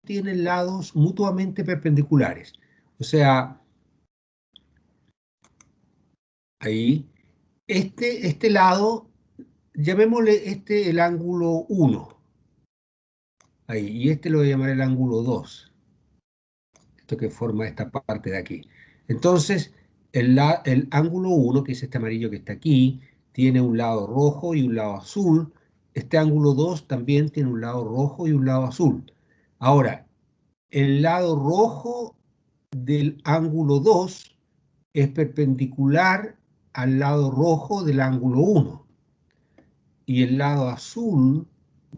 tienen lados mutuamente perpendiculares. O sea, ahí, este lado, llamémosle este el ángulo 1. Ahí, y este lo voy a llamar el ángulo 2. Esto que forma esta parte de aquí. Entonces, el ángulo 1, que es este amarillo que está aquí, tiene un lado rojo y un lado azul. Este ángulo 2 también tiene un lado rojo y un lado azul. Ahora, el lado rojo del ángulo 2 es perpendicular al lado rojo del ángulo 1. Y el lado azul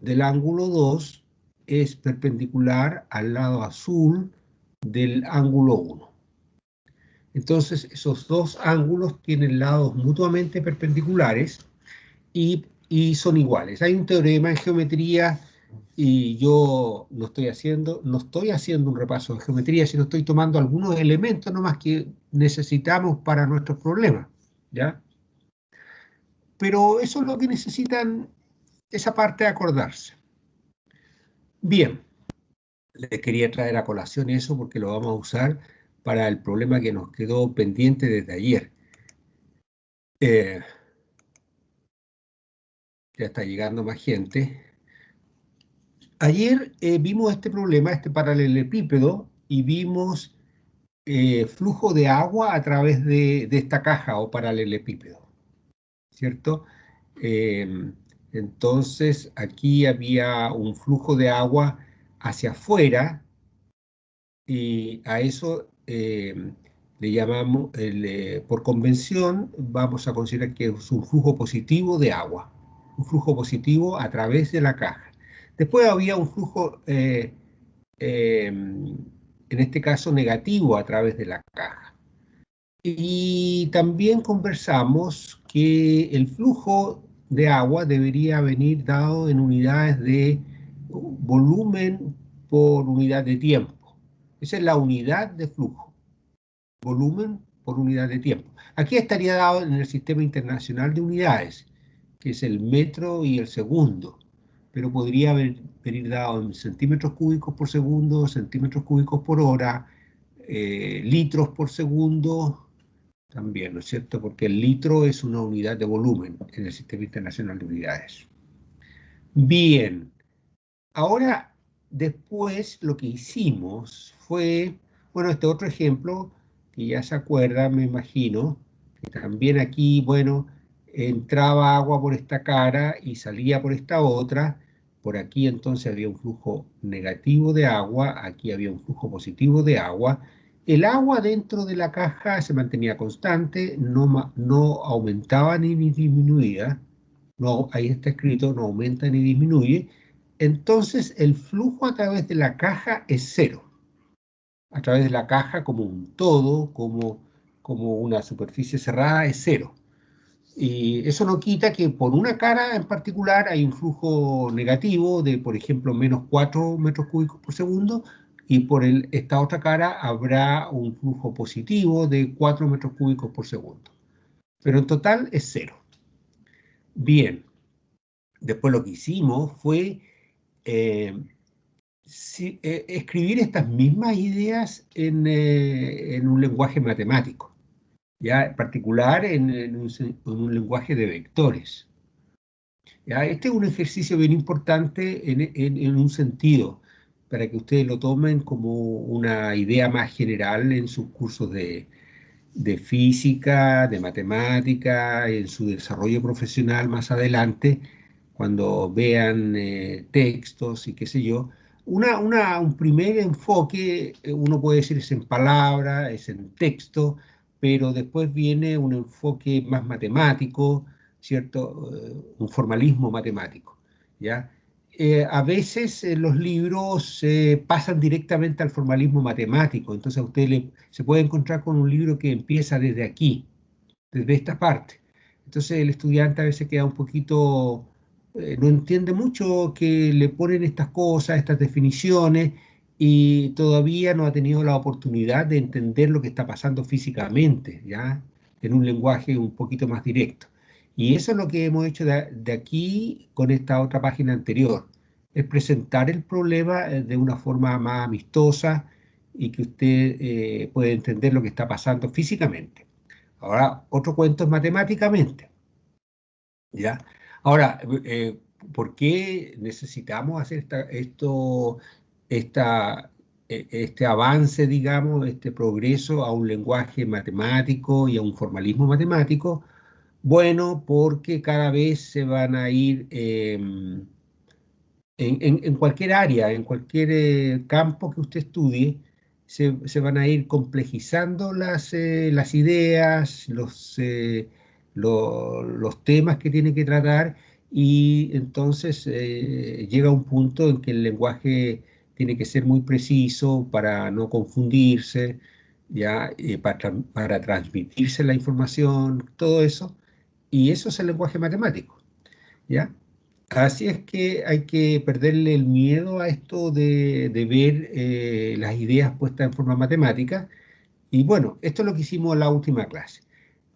del ángulo 2 es perpendicular al lado azul del ángulo 1. Entonces, esos dos ángulos tienen lados mutuamente perpendiculares y son iguales. Hay un teorema en geometría y yo no estoy haciendo un repaso de geometría, sino estoy tomando algunos elementos nomás que necesitamos para nuestros problemas, ¿ya? Pero eso es lo que necesitan esa parte de acordarse. Bien, les quería traer a colación eso porque lo vamos a usar para el problema que nos quedó pendiente desde ayer. Ya está llegando más gente. Ayer vimos este problema, este paralelepípedo, y vimos flujo de agua a través de esta caja o paralelepípedo, ¿cierto? Entonces, aquí había un flujo de agua hacia afuera, y a eso le llamamos, por convención, vamos a considerar que es un flujo positivo de agua, un flujo positivo a través de la caja. Después había un flujo, en este caso negativo, a través de la caja. Y también conversamos que el flujo de agua debería venir dado en unidades de volumen por unidad de tiempo. Esa es la unidad de flujo, volumen por unidad de tiempo. Aquí estaría dado en el Sistema Internacional de Unidades, que es el metro y el segundo, pero podría venir dado en centímetros cúbicos por segundo, centímetros cúbicos por hora, litros por segundo, también, ¿no es cierto? Porque el litro es una unidad de volumen en el Sistema Internacional de Unidades. Bien, ahora después lo que hicimos fue, bueno, este otro ejemplo, que ya se acuerda, me imagino, que también aquí, bueno, entraba agua por esta cara y salía por esta otra. Por aquí entonces había un flujo negativo de agua, aquí había un flujo positivo de agua. El agua dentro de la caja se mantenía constante, no aumentaba ni disminuía. No, ahí está escrito, no aumenta ni disminuye. Entonces el flujo a través de la caja es cero. A través de la caja como un todo, como una superficie cerrada, es cero. Y eso no quita que por una cara en particular hay un flujo negativo de, por ejemplo, menos 4 metros cúbicos por segundo, y por esta otra cara habrá un flujo positivo de 4 metros cúbicos por segundo. Pero en total es cero. Bien, después lo que hicimos fue escribir estas mismas ideas en un lenguaje matemático, ya en particular en un lenguaje de vectores. ¿Ya? Este es un ejercicio bien importante en un sentido, para que ustedes lo tomen como una idea más general en sus cursos de física, de matemática, en su desarrollo profesional más adelante, cuando vean textos y qué sé yo. Un primer enfoque, uno puede decir es en palabra, es en texto, pero después viene un enfoque más matemático, ¿cierto? Un formalismo matemático, ¿ya? A veces los libros pasan directamente al formalismo matemático, entonces a usted se puede encontrar con un libro que empieza desde aquí, desde esta parte. Entonces el estudiante a veces queda un poquito, no entiende mucho que le ponen estas cosas, estas definiciones, y todavía no ha tenido la oportunidad de entender lo que está pasando físicamente, ¿ya? En un lenguaje un poquito más directo. Y eso es lo que hemos hecho de aquí con esta otra página anterior. es presentar el problema de una forma más amistosa y que usted puede entender lo que está pasando físicamente. Ahora, otro cuento es matemáticamente, ¿ya? Ahora, ¿por qué necesitamos hacer este avance, digamos, este progreso a un lenguaje matemático y a un formalismo matemático? Bueno, porque cada vez se van a ir en cualquier área, en cualquier campo que usted estudie, se van a ir complejizando las ideas, los temas que tiene que tratar, y entonces llega un punto en que el lenguaje tiene que ser muy preciso para no confundirse, ya, para transmitirse la información, todo eso, y eso es el lenguaje matemático, ¿ya? Así es que hay que perderle el miedo a esto de ver las ideas puestas en forma matemática. Y bueno, esto es lo que hicimos en la última clase.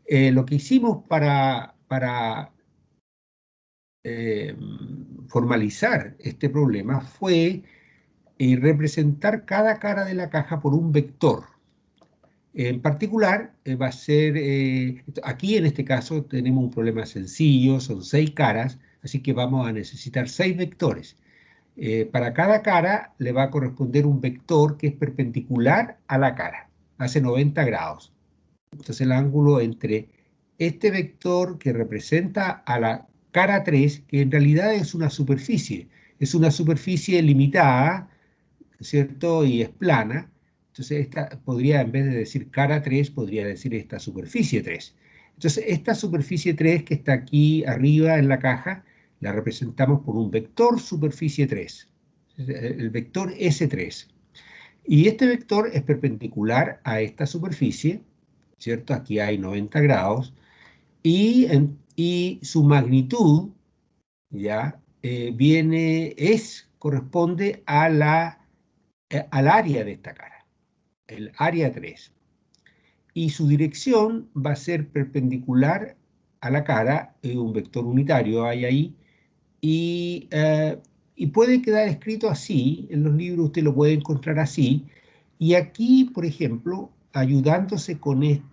Lo que hicimos para eh, formalizar este problema fue representar cada cara de la caja por un vector. En particular, va a ser, aquí en este caso tenemos un problema sencillo, son 6 caras, así que vamos a necesitar 6 vectores. Para cada cara le va a corresponder un vector que es perpendicular a la cara, hace 90 grados. Entonces el ángulo entre este vector que representa a la cara 3, que en realidad es una superficie limitada, ¿cierto? Y es plana. Entonces esta podría, en vez de decir cara 3, podría decir esta superficie 3. Entonces esta superficie 3 que está aquí arriba en la caja, la representamos por un vector superficie 3, el vector S3. Y este vector es perpendicular a esta superficie, ¿cierto? Aquí hay 90 grados, y su magnitud, ¿ya? Corresponde al área de esta cara, el área 3. Y su dirección va a ser perpendicular a la cara, un vector unitario hay ahí, y, eh, y puede quedar escrito así, en los libros usted lo puede encontrar así, y aquí, por ejemplo, ayudándose con este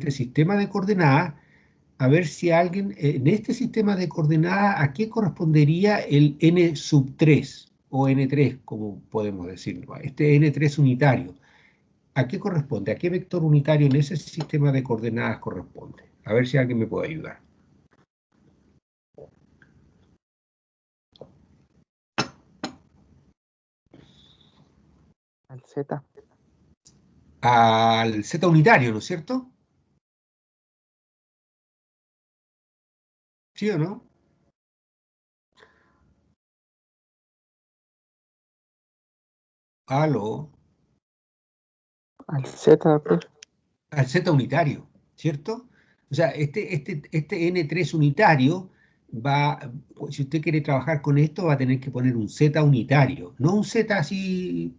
sistema de coordenadas, a ver si alguien, en este sistema de coordenadas, ¿a qué correspondería el n sub 3 o n3, como podemos decirlo? Este n3 unitario, ¿a qué corresponde? ¿A qué vector unitario en ese sistema de coordenadas corresponde? A ver si alguien me puede ayudar. Al Z. Al z unitario, ¿no es cierto? ¿Sí o no? Aló. Al Z, profe. Al z unitario, ¿cierto? O sea, este N3 unitario va, si usted quiere trabajar con esto, va a tener que poner un Z unitario, no un Z así,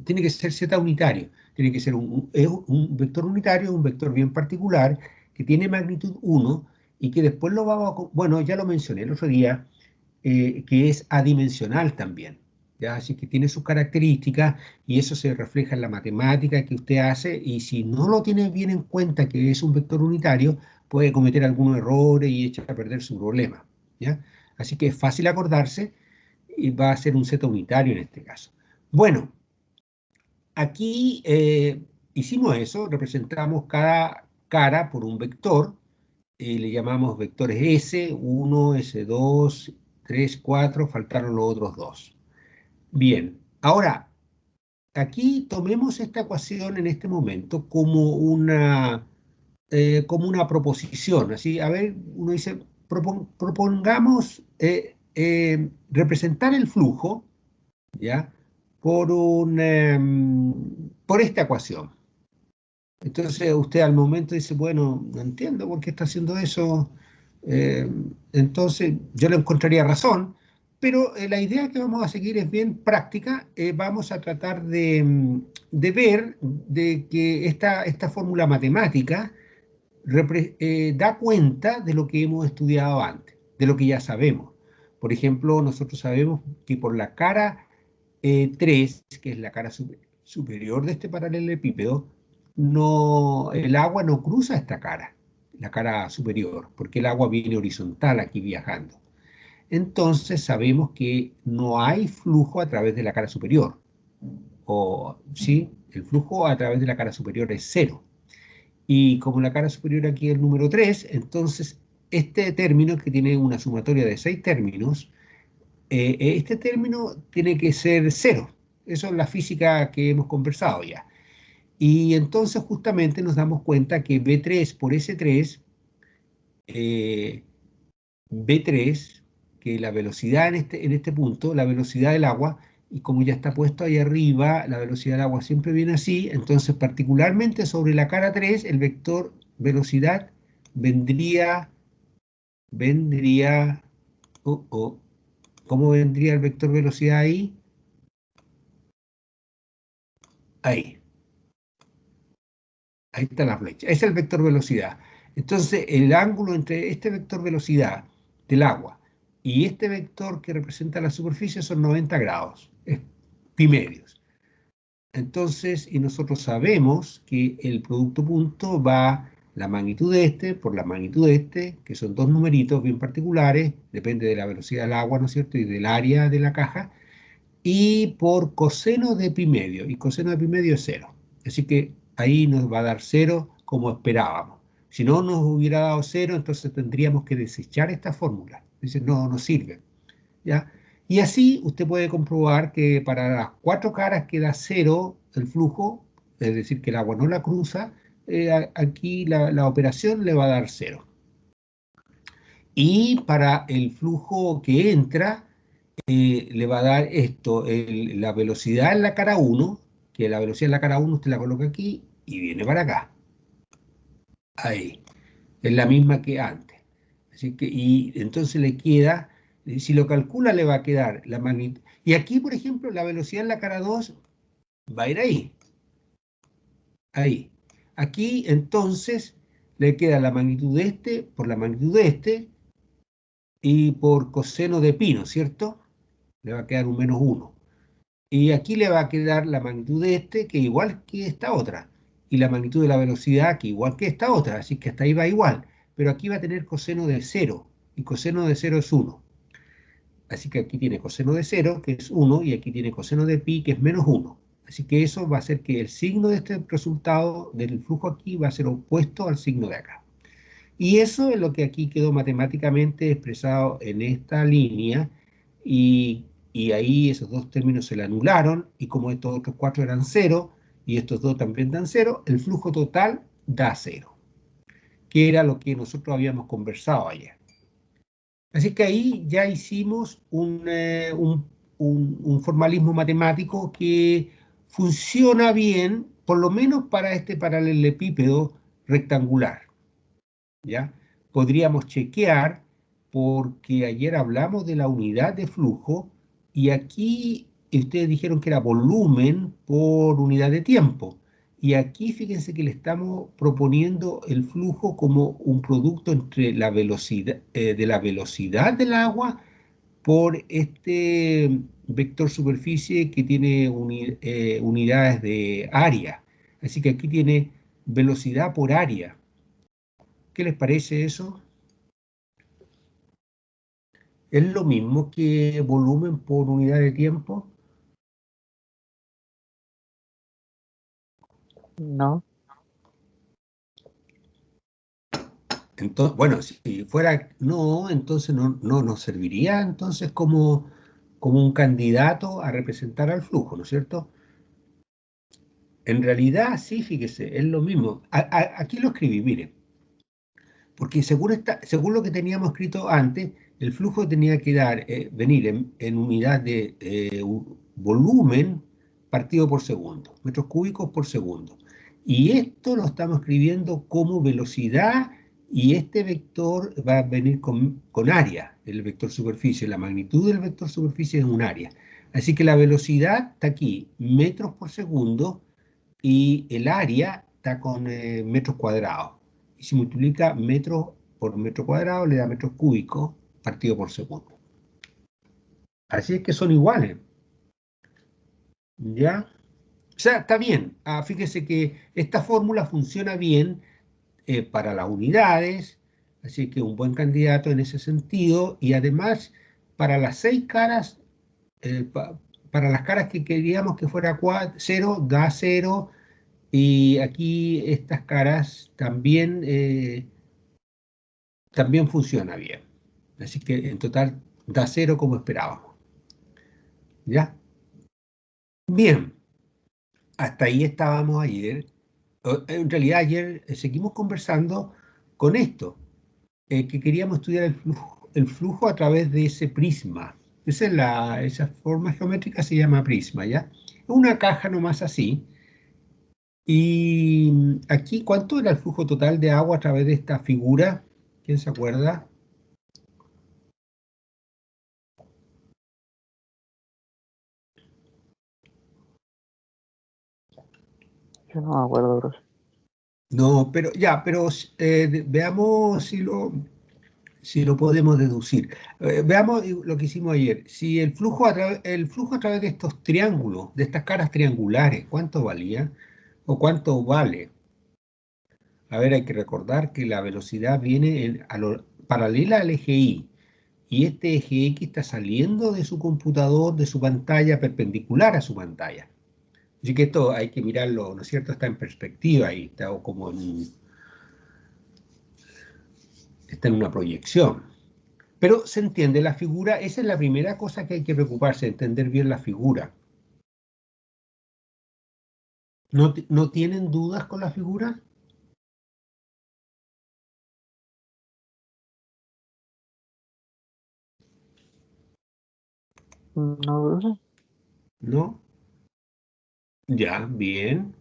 tiene que ser Z unitario, tiene que ser un vector unitario, un vector bien particular, que tiene magnitud 1 y que después lo vamos a, bueno, ya lo mencioné el otro día, que es adimensional también, ¿ya? Así que tiene sus características y eso se refleja en la matemática que usted hace, y si no lo tiene bien en cuenta que es un vector unitario, puede cometer algunos errores y echar a perder su problema, ¿ya? Así que es fácil acordarse y va a ser un Z unitario en este caso. Bueno, aquí hicimos eso, representamos cada cara por un vector, le llamamos vectores S1, S2, 3, 4, faltaron los otros dos. Bien, ahora, aquí tomemos esta ecuación en este momento como una proposición. Así, a ver, uno dice, propongamos representar el flujo, ¿ya? Por esta ecuación. Entonces usted al momento dice, bueno, no entiendo por qué está haciendo eso. Eh, entonces yo le encontraría razón, pero la idea que vamos a seguir es bien práctica. Vamos a tratar de ver de que esta fórmula matemática da cuenta de lo que hemos estudiado antes, de lo que ya sabemos. Por ejemplo, nosotros sabemos que por la cara 3, que es la cara superior de este paralelepípedo, el agua no cruza esta cara, la cara superior, porque el agua viene horizontal aquí viajando. Entonces sabemos que no hay flujo a través de la cara superior. O, ¿sí? El flujo a través de la cara superior es 0. Y como la cara superior aquí es el número 3, entonces este término, que tiene una sumatoria de 6 términos, este término tiene que ser 0. Eso es la física que hemos conversado ya. Y entonces justamente nos damos cuenta que B3 por S3, B3, que la velocidad en este punto, la velocidad del agua, y como ya está puesto ahí arriba, la velocidad del agua siempre viene así, entonces particularmente sobre la cara 3, el vector velocidad vendría, ¿cómo vendría el vector velocidad ahí? Ahí está la flecha, ese es el vector velocidad. Entonces el ángulo entre este vector velocidad del agua y este vector que representa la superficie son 90 grados, es pi medios. Entonces, y nosotros sabemos que el producto punto va la magnitud de este por la magnitud de este, que son dos numeritos bien particulares, depende de la velocidad del agua, ¿no es cierto?, y del área de la caja, y por coseno de pi medio, y coseno de pi medio es 0. Así que ahí nos va a dar 0 como esperábamos. Si no nos hubiera dado 0, entonces tendríamos que desechar esta fórmula. Dice, no, no sirve. ¿Ya? Y así usted puede comprobar que para las 4 caras queda 0 el flujo, es decir, que el agua no la cruza, aquí la operación le va a dar 0. Y para el flujo que entra, le va a dar esto, la velocidad en la cara 1, que la velocidad en la cara 1 usted la coloca aquí y viene para acá. Ahí. Es la misma que antes. Así que, y entonces le queda, si lo calcula, le va a quedar la magnitud. Y aquí, por ejemplo, la velocidad en la cara 2 va a ir ahí. Ahí. Aquí, entonces, le queda la magnitud de este por la magnitud de este y por coseno de pi, ¿no es cierto? Le va a quedar un menos 1. Y aquí le va a quedar la magnitud de este, que igual que esta otra. Y la magnitud de la velocidad, que igual que esta otra. Así que hasta ahí va igual. Pero aquí va a tener coseno de 0. Y coseno de 0 es 1. Así que aquí tiene coseno de 0, que es 1. Y aquí tiene coseno de pi, que es menos 1. Así que eso va a hacer que el signo de este resultado del flujo aquí va a ser opuesto al signo de acá. Y eso es lo que aquí quedó matemáticamente expresado en esta línea, y ahí esos dos términos se le anularon, y como estos otros 4 eran 0, y estos dos también dan 0, el flujo total da 0, que era lo que nosotros habíamos conversado ayer. Así que ahí ya hicimos un formalismo matemático que funciona bien, por lo menos para este paralelepípedo rectangular. ¿Ya? Podríamos chequear, porque ayer hablamos de la unidad de flujo y aquí ustedes dijeron que era volumen por unidad de tiempo. Y aquí fíjense que le estamos proponiendo el flujo como un producto entre la velocidad, de la velocidad del agua por este vector superficie que tiene unidades de área. Así que aquí tiene velocidad por área. ¿Qué les parece eso? ¿Es lo mismo que volumen por unidad de tiempo? No, Entonces, bueno, si fuera no, entonces no nos serviría entonces como un candidato a representar al flujo, ¿no es cierto? En realidad, sí, fíjese, es lo mismo. Aquí lo escribí, mire, porque según lo que teníamos escrito antes, el flujo tenía que venir en unidad de volumen partido por segundo, metros cúbicos por segundo. Y esto lo estamos escribiendo como velocidad, y este vector va a venir con área, el vector superficie. La magnitud del vector superficie es un área. Así que la velocidad está aquí, metros por segundo, y el área está con metros cuadrados. Y si multiplica metros por metro cuadrado, le da metros cúbicos partido por segundo. Así es que son iguales, ¿ya? O sea, está bien. Fíjese que esta fórmula funciona bien para las unidades, así que un buen candidato en ese sentido, y además para las 6 caras, para las caras que queríamos que fuera 0, da 0, y aquí estas caras también funciona bien. Así que en total da 0 como esperábamos. ¿Ya? Bien, hasta ahí estábamos ayer. En realidad ayer seguimos conversando con esto, que queríamos estudiar el flujo a través de ese prisma. Esa forma geométrica se llama prisma, ¿ya? Una caja nomás así. Y aquí, ¿cuánto era el flujo total de agua a través de esta figura? ¿Quién se acuerda? Yo no me acuerdo, profe. No, pero veamos si lo podemos deducir. Veamos lo que hicimos ayer. Si el flujo a través de estos triángulos, de estas caras triangulares, ¿cuánto valía? ¿O cuánto vale? A ver, hay que recordar que la velocidad viene paralela al eje Y. Y este eje X está saliendo de su computador, de su pantalla, perpendicular a su pantalla. Así que esto hay que mirarlo, ¿no es cierto? Está en perspectiva y está en una proyección. Pero se entiende la figura, esa es la primera cosa que hay que preocuparse, entender bien la figura. ¿No tienen dudas con la figura? No, profe. ¿No? Ya, bien.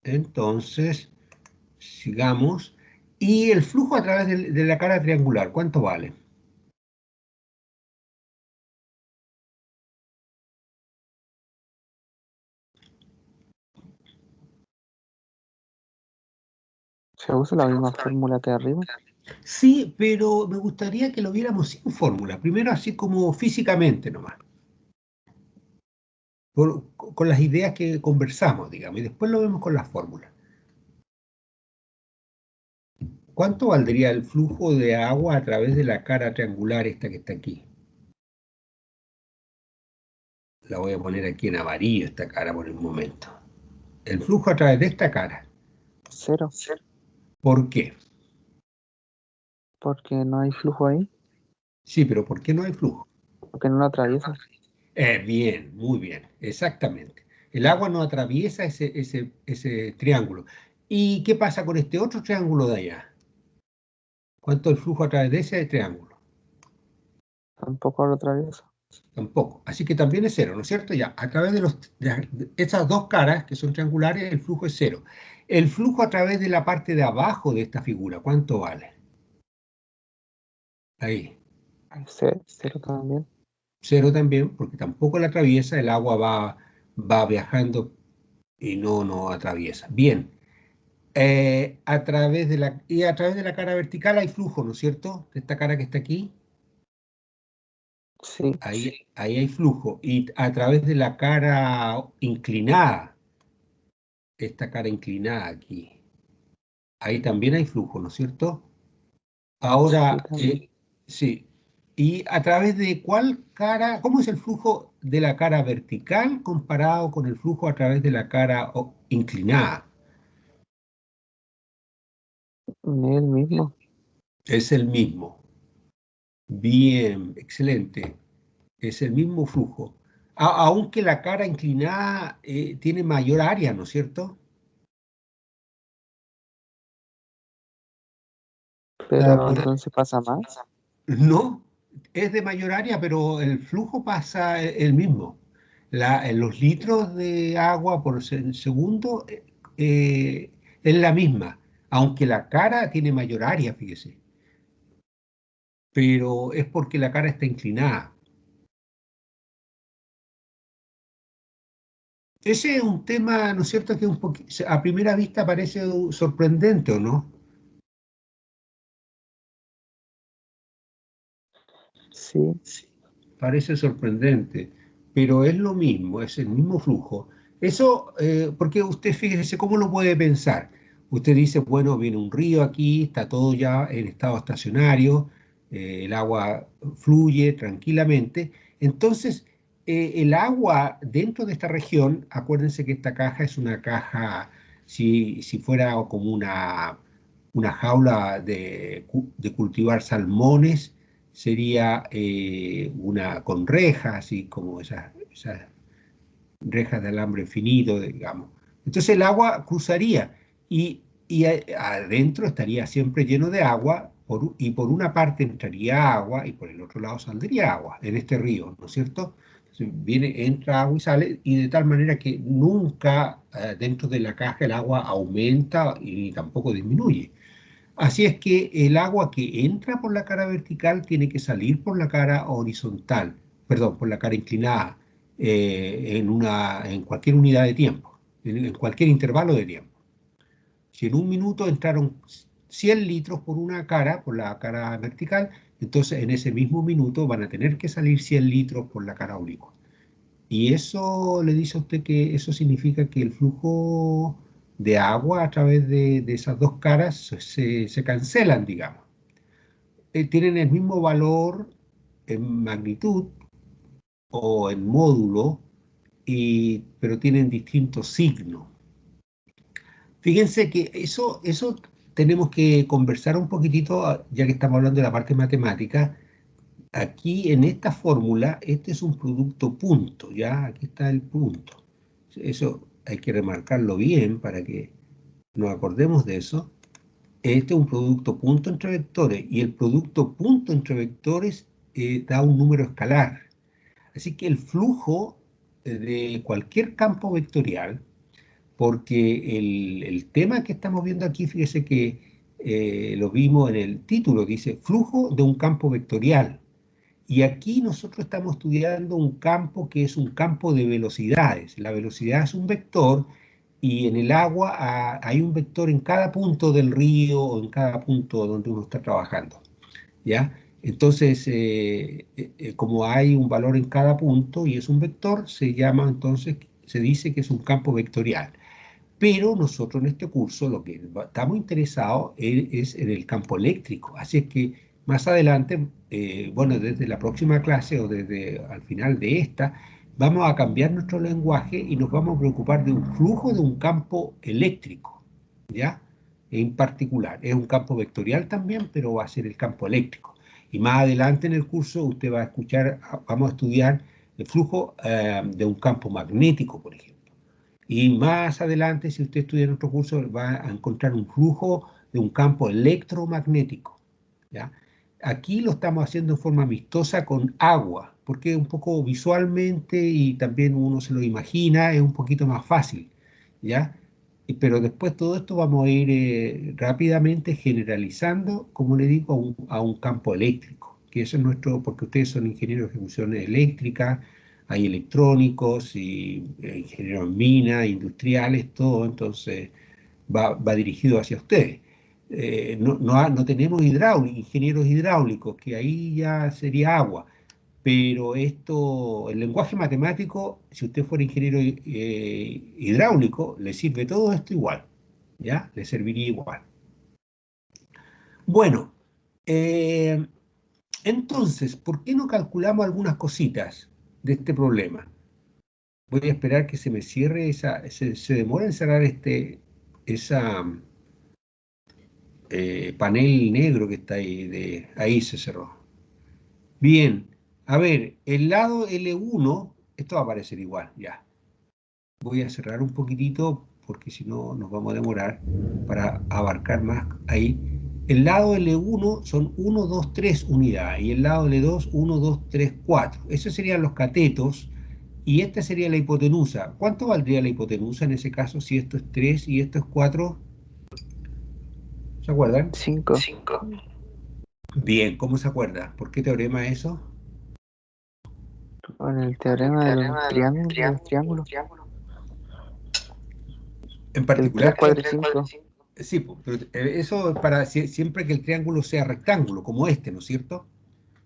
Entonces, sigamos. Y el flujo a través de la cara triangular, ¿cuánto vale? Se usa la misma fórmula que arriba. Sí, pero me gustaría que lo viéramos sin fórmula. Primero así como físicamente nomás, con las ideas que conversamos, digamos, y después lo vemos con las fórmulas. ¿Cuánto valdría el flujo de agua a través de la cara triangular esta que está aquí? La voy a poner aquí en amarillo esta cara por el momento. El flujo a través de esta cara. 0, ¿Por qué? porque no hay flujo ahí, Sí, pero ¿por qué no hay flujo? porque no lo atraviesa. Bien, muy bien, exactamente. El agua no atraviesa ese triángulo. ¿Y qué pasa con este otro triángulo de allá? ¿Cuánto es el flujo a través de ese triángulo? Tampoco lo atraviesa. Tampoco. Así que también es cero, ¿no es cierto? Ya, a través de estas dos caras que son triangulares, el flujo es cero. El flujo a través de la parte de abajo de esta figura, ¿cuánto vale? Ahí, Hay 0 también. cero también, porque tampoco la atraviesa, el agua va viajando y no atraviesa. Bien. A través de la cara vertical hay flujo, ¿no es cierto? De esta cara que está aquí, Sí, ahí hay flujo. Y a través de la cara inclinada, esta cara inclinada aquí, ahí también hay flujo, ¿no es cierto? sí, Ahora, también. sí. ¿Y a través de cuál cara? ¿Cómo es el flujo de la cara vertical comparado con el flujo a través de la cara inclinada? Es el mismo. Es el mismo. Bien, excelente. Es el mismo flujo. Aunque la cara inclinada tiene mayor área, ¿no es cierto? Pero entonces pasa más. No, es de mayor área, pero el flujo pasa el mismo. Los litros de agua por segundo es la misma, aunque la cara tiene mayor área, fíjese, pero es porque la cara está inclinada. Ese es un tema, ¿no es cierto?, que a primera vista parece sorprendente, ¿o no? Sí, parece sorprendente, pero es lo mismo, es el mismo flujo. Eso, porque usted fíjese cómo lo puede pensar. Usted dice, bueno, viene un río aquí, está todo ya en estado estacionario, el agua fluye tranquilamente. Entonces, el agua dentro de esta región, acuérdense que esta caja es una caja, si fuera como una jaula de cultivar salmones, sería una con rejas, así como esas rejas de alambre finito, digamos. Entonces el agua cruzaría y adentro estaría siempre lleno de agua y por una parte entraría agua y por el otro lado saldría agua en este río, ¿no es cierto? Entonces viene, entra agua y sale y de tal manera que nunca dentro de la caja el agua aumenta y tampoco disminuye. Así es que el agua que entra por la cara vertical tiene que salir por la cara horizontal, perdón, por la cara inclinada, en cualquier unidad de tiempo, en cualquier intervalo de tiempo. Si en un minuto entraron 100 litros por una cara, por la cara vertical, entonces en ese mismo minuto van a tener que salir 100 litros por la cara oblicua. Y eso le dice a usted que eso significa que el flujo de agua a través de esas dos caras se cancelan, digamos. Tienen el mismo valor en magnitud o en módulo, pero tienen distintos signos. Fíjense que eso tenemos que conversar un poquitito, ya que estamos hablando de la parte matemática. Aquí en esta fórmula, este es un producto punto, ¿ya? Aquí está el punto. Eso hay que remarcarlo bien para que nos acordemos de eso. Este es un producto punto entre vectores y el producto punto entre vectores da un número escalar. Así que el flujo de cualquier campo vectorial, porque el tema que estamos viendo aquí, fíjese que lo vimos en el título, dice flujo de un campo vectorial. Y aquí nosotros estamos estudiando un campo que es un campo de velocidades. La velocidad es un vector y en el agua hay un vector en cada punto del río o en cada punto donde uno está trabajando, ¿ya? Entonces, como hay un valor en cada punto y es un vector, se llama entonces, se dice que es un campo vectorial. Pero nosotros en este curso lo que estamos interesados es en el campo eléctrico. Así es que más adelante, bueno, desde la próxima clase o desde al final de esta, vamos a cambiar nuestro lenguaje y nos vamos a preocupar de un flujo de un campo eléctrico, ¿ya? En particular, es un campo vectorial también, pero va a ser el campo eléctrico. Y más adelante en el curso usted va a escuchar, vamos a estudiar el flujo de un campo magnético, por ejemplo. Y más adelante, si usted estudia en otro curso, va a encontrar un flujo de un campo electromagnético, ¿ya? Aquí lo estamos haciendo en forma amistosa con agua, porque un poco visualmente y también uno se lo imagina, es un poquito más fácil, ¿ya? Pero después todo esto vamos a ir rápidamente generalizando, como le digo, a un campo eléctrico, que eso es nuestro, porque ustedes son ingenieros de ejecución eléctrica, hay electrónicos y ingenieros en minas, industriales, todo, entonces va dirigido hacia ustedes. No tenemos ingenieros hidráulicos, que ahí ya sería agua, pero esto, el lenguaje matemático, si usted fuera ingeniero hidráulico, le sirve todo esto igual, ¿ya? Le serviría igual. Bueno, entonces, ¿por qué no calculamos algunas cositas de este problema? Voy a esperar que se me cierre se demora en cerrar esa panel negro que está ahí, ahí se cerró. Bien, a ver, el lado L1, esto va a aparecer igual, ya. Voy a cerrar un poquitito porque si no nos vamos a demorar para abarcar más ahí. El lado L1 son 1, 2, 3 unidades y el lado L2, 1, 2, 3, 4. Esos serían los catetos y esta sería la hipotenusa. ¿Cuánto valdría la hipotenusa en ese caso si esto es 3 y esto es 4? ¿Se acuerdan? 5. Bien, ¿cómo se acuerda? ¿Por qué teorema es eso? Con el teorema de los triángulos, de los triángulos. En El particular, 3, 4 y 5. sí, pero eso es para siempre que el triángulo sea rectángulo, como este, ¿no es cierto?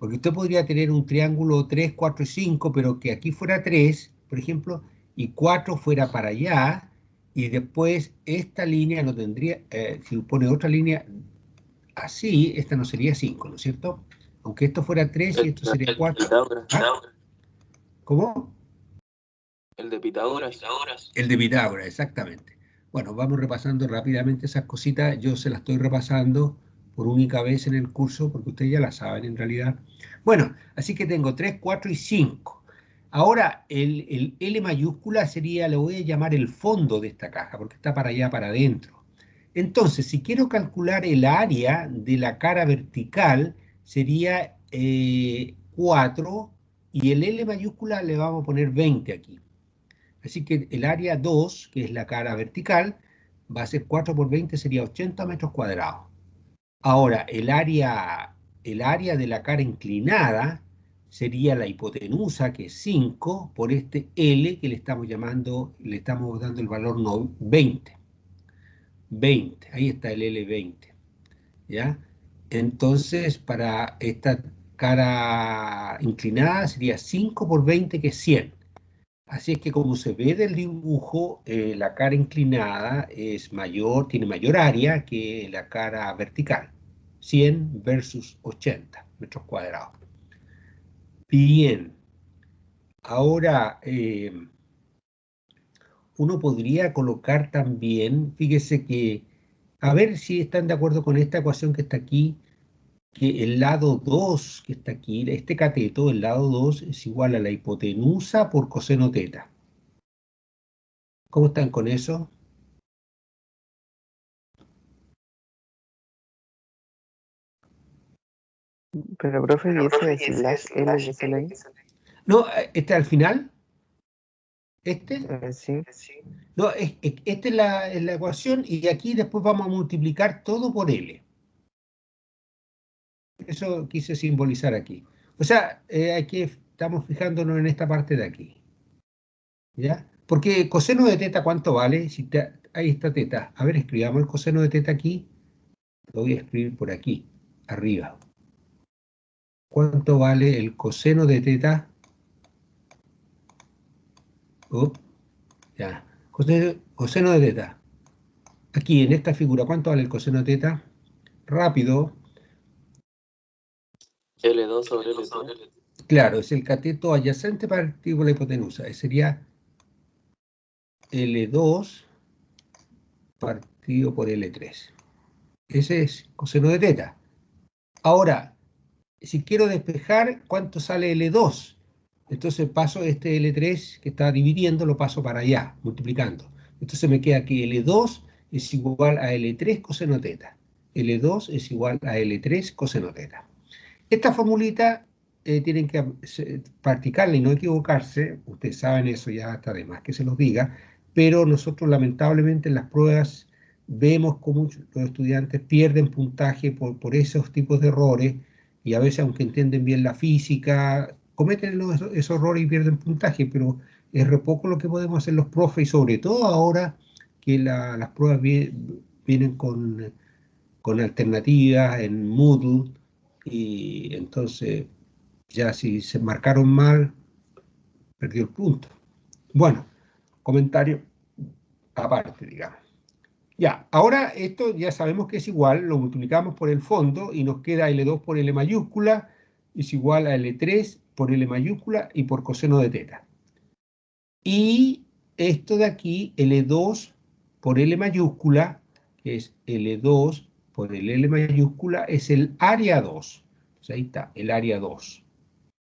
Porque usted podría tener un triángulo 3, 4 y 5, pero que aquí fuera 3, por ejemplo, y 4 fuera para allá, y después esta línea no tendría, si pone otra línea así, esta no sería 5, ¿no es cierto? Aunque esto fuera 3 y esto sería 4. Pitágoras. ¿Ah? ¿Cómo? El de Pitágoras. El de Pitágoras, exactamente. Bueno, vamos repasando rápidamente esas cositas. Yo se las estoy repasando por única vez en el curso, porque ustedes ya la saben en realidad. Bueno, así que tengo 3, 4 y 5. Ahora, el L mayúscula sería, le voy a llamar el fondo de esta caja, porque está para allá, para adentro. Entonces, si quiero calcular el área de la cara vertical, sería 4, y el L mayúscula le vamos a poner 20 aquí. Así que el área 2, que es la cara vertical, va a ser 4 por 20, sería 80 metros cuadrados. Ahora, el área de la cara inclinada sería la hipotenusa, que es 5, por este L que le estamos llamando, le estamos dando el valor 20. 20, ahí está el L20, ¿ya? Entonces, para esta cara inclinada sería 5 por 20, que es 100. Así es que como se ve del dibujo, la cara inclinada es mayor, tiene mayor área que la cara vertical. 100 versus 80 metros cuadrados. Bien, ahora uno podría colocar también, fíjese que, a ver si están de acuerdo con esta ecuación que está aquí, que el lado 2 que está aquí, este cateto, el lado 2 es igual a la hipotenusa por coseno teta. ¿Cómo están con eso? Pero, profe, ¿y ese slash L que sale ahí? No, este al final, este, Sí. no, esta es la ecuación, y aquí después vamos a multiplicar todo por L. Eso quise simbolizar aquí. O sea, estamos fijándonos en esta parte de aquí, ¿ya? Porque coseno de teta, ¿cuánto vale? Ahí está teta. A ver, escribamos el coseno de teta aquí. Lo voy a escribir por aquí, arriba. ¿Cuánto vale el coseno de teta? Ya. Coseno de teta. Aquí, en esta figura, ¿cuánto vale el coseno de teta? Rápido. L2 sobre L3. Claro, es el cateto adyacente partido por la hipotenusa. Ese sería L2 partido por L3. Ese es coseno de teta. Ahora, si quiero despejar, ¿cuánto sale L2? Entonces paso este L3 que está dividiendo, lo paso para allá, multiplicando. Entonces me queda que L2 es igual a L3 coseno teta. L2 es igual a L3 coseno teta. Esta formulita tienen que practicarla y no equivocarse. Ustedes saben eso, ya está de más que se los diga, pero nosotros lamentablemente en las pruebas vemos cómo los estudiantes pierden puntaje por esos tipos de errores, y a veces, aunque entienden bien la física, cometen esos errores y pierden puntaje, pero es re poco lo que podemos hacer los profes, y sobre todo ahora que las pruebas vienen con alternativas en Moodle, y entonces ya si se marcaron mal, perdió el punto. Bueno, comentario aparte, digamos. Ya, ahora esto ya sabemos que es igual, lo multiplicamos por el fondo y nos queda L2 por L mayúscula es igual a L3 por L mayúscula y por coseno de teta. Y esto de aquí, L2 por L mayúscula, que es L2 por el L mayúscula, es el área 2. Entonces ahí está, el área 2.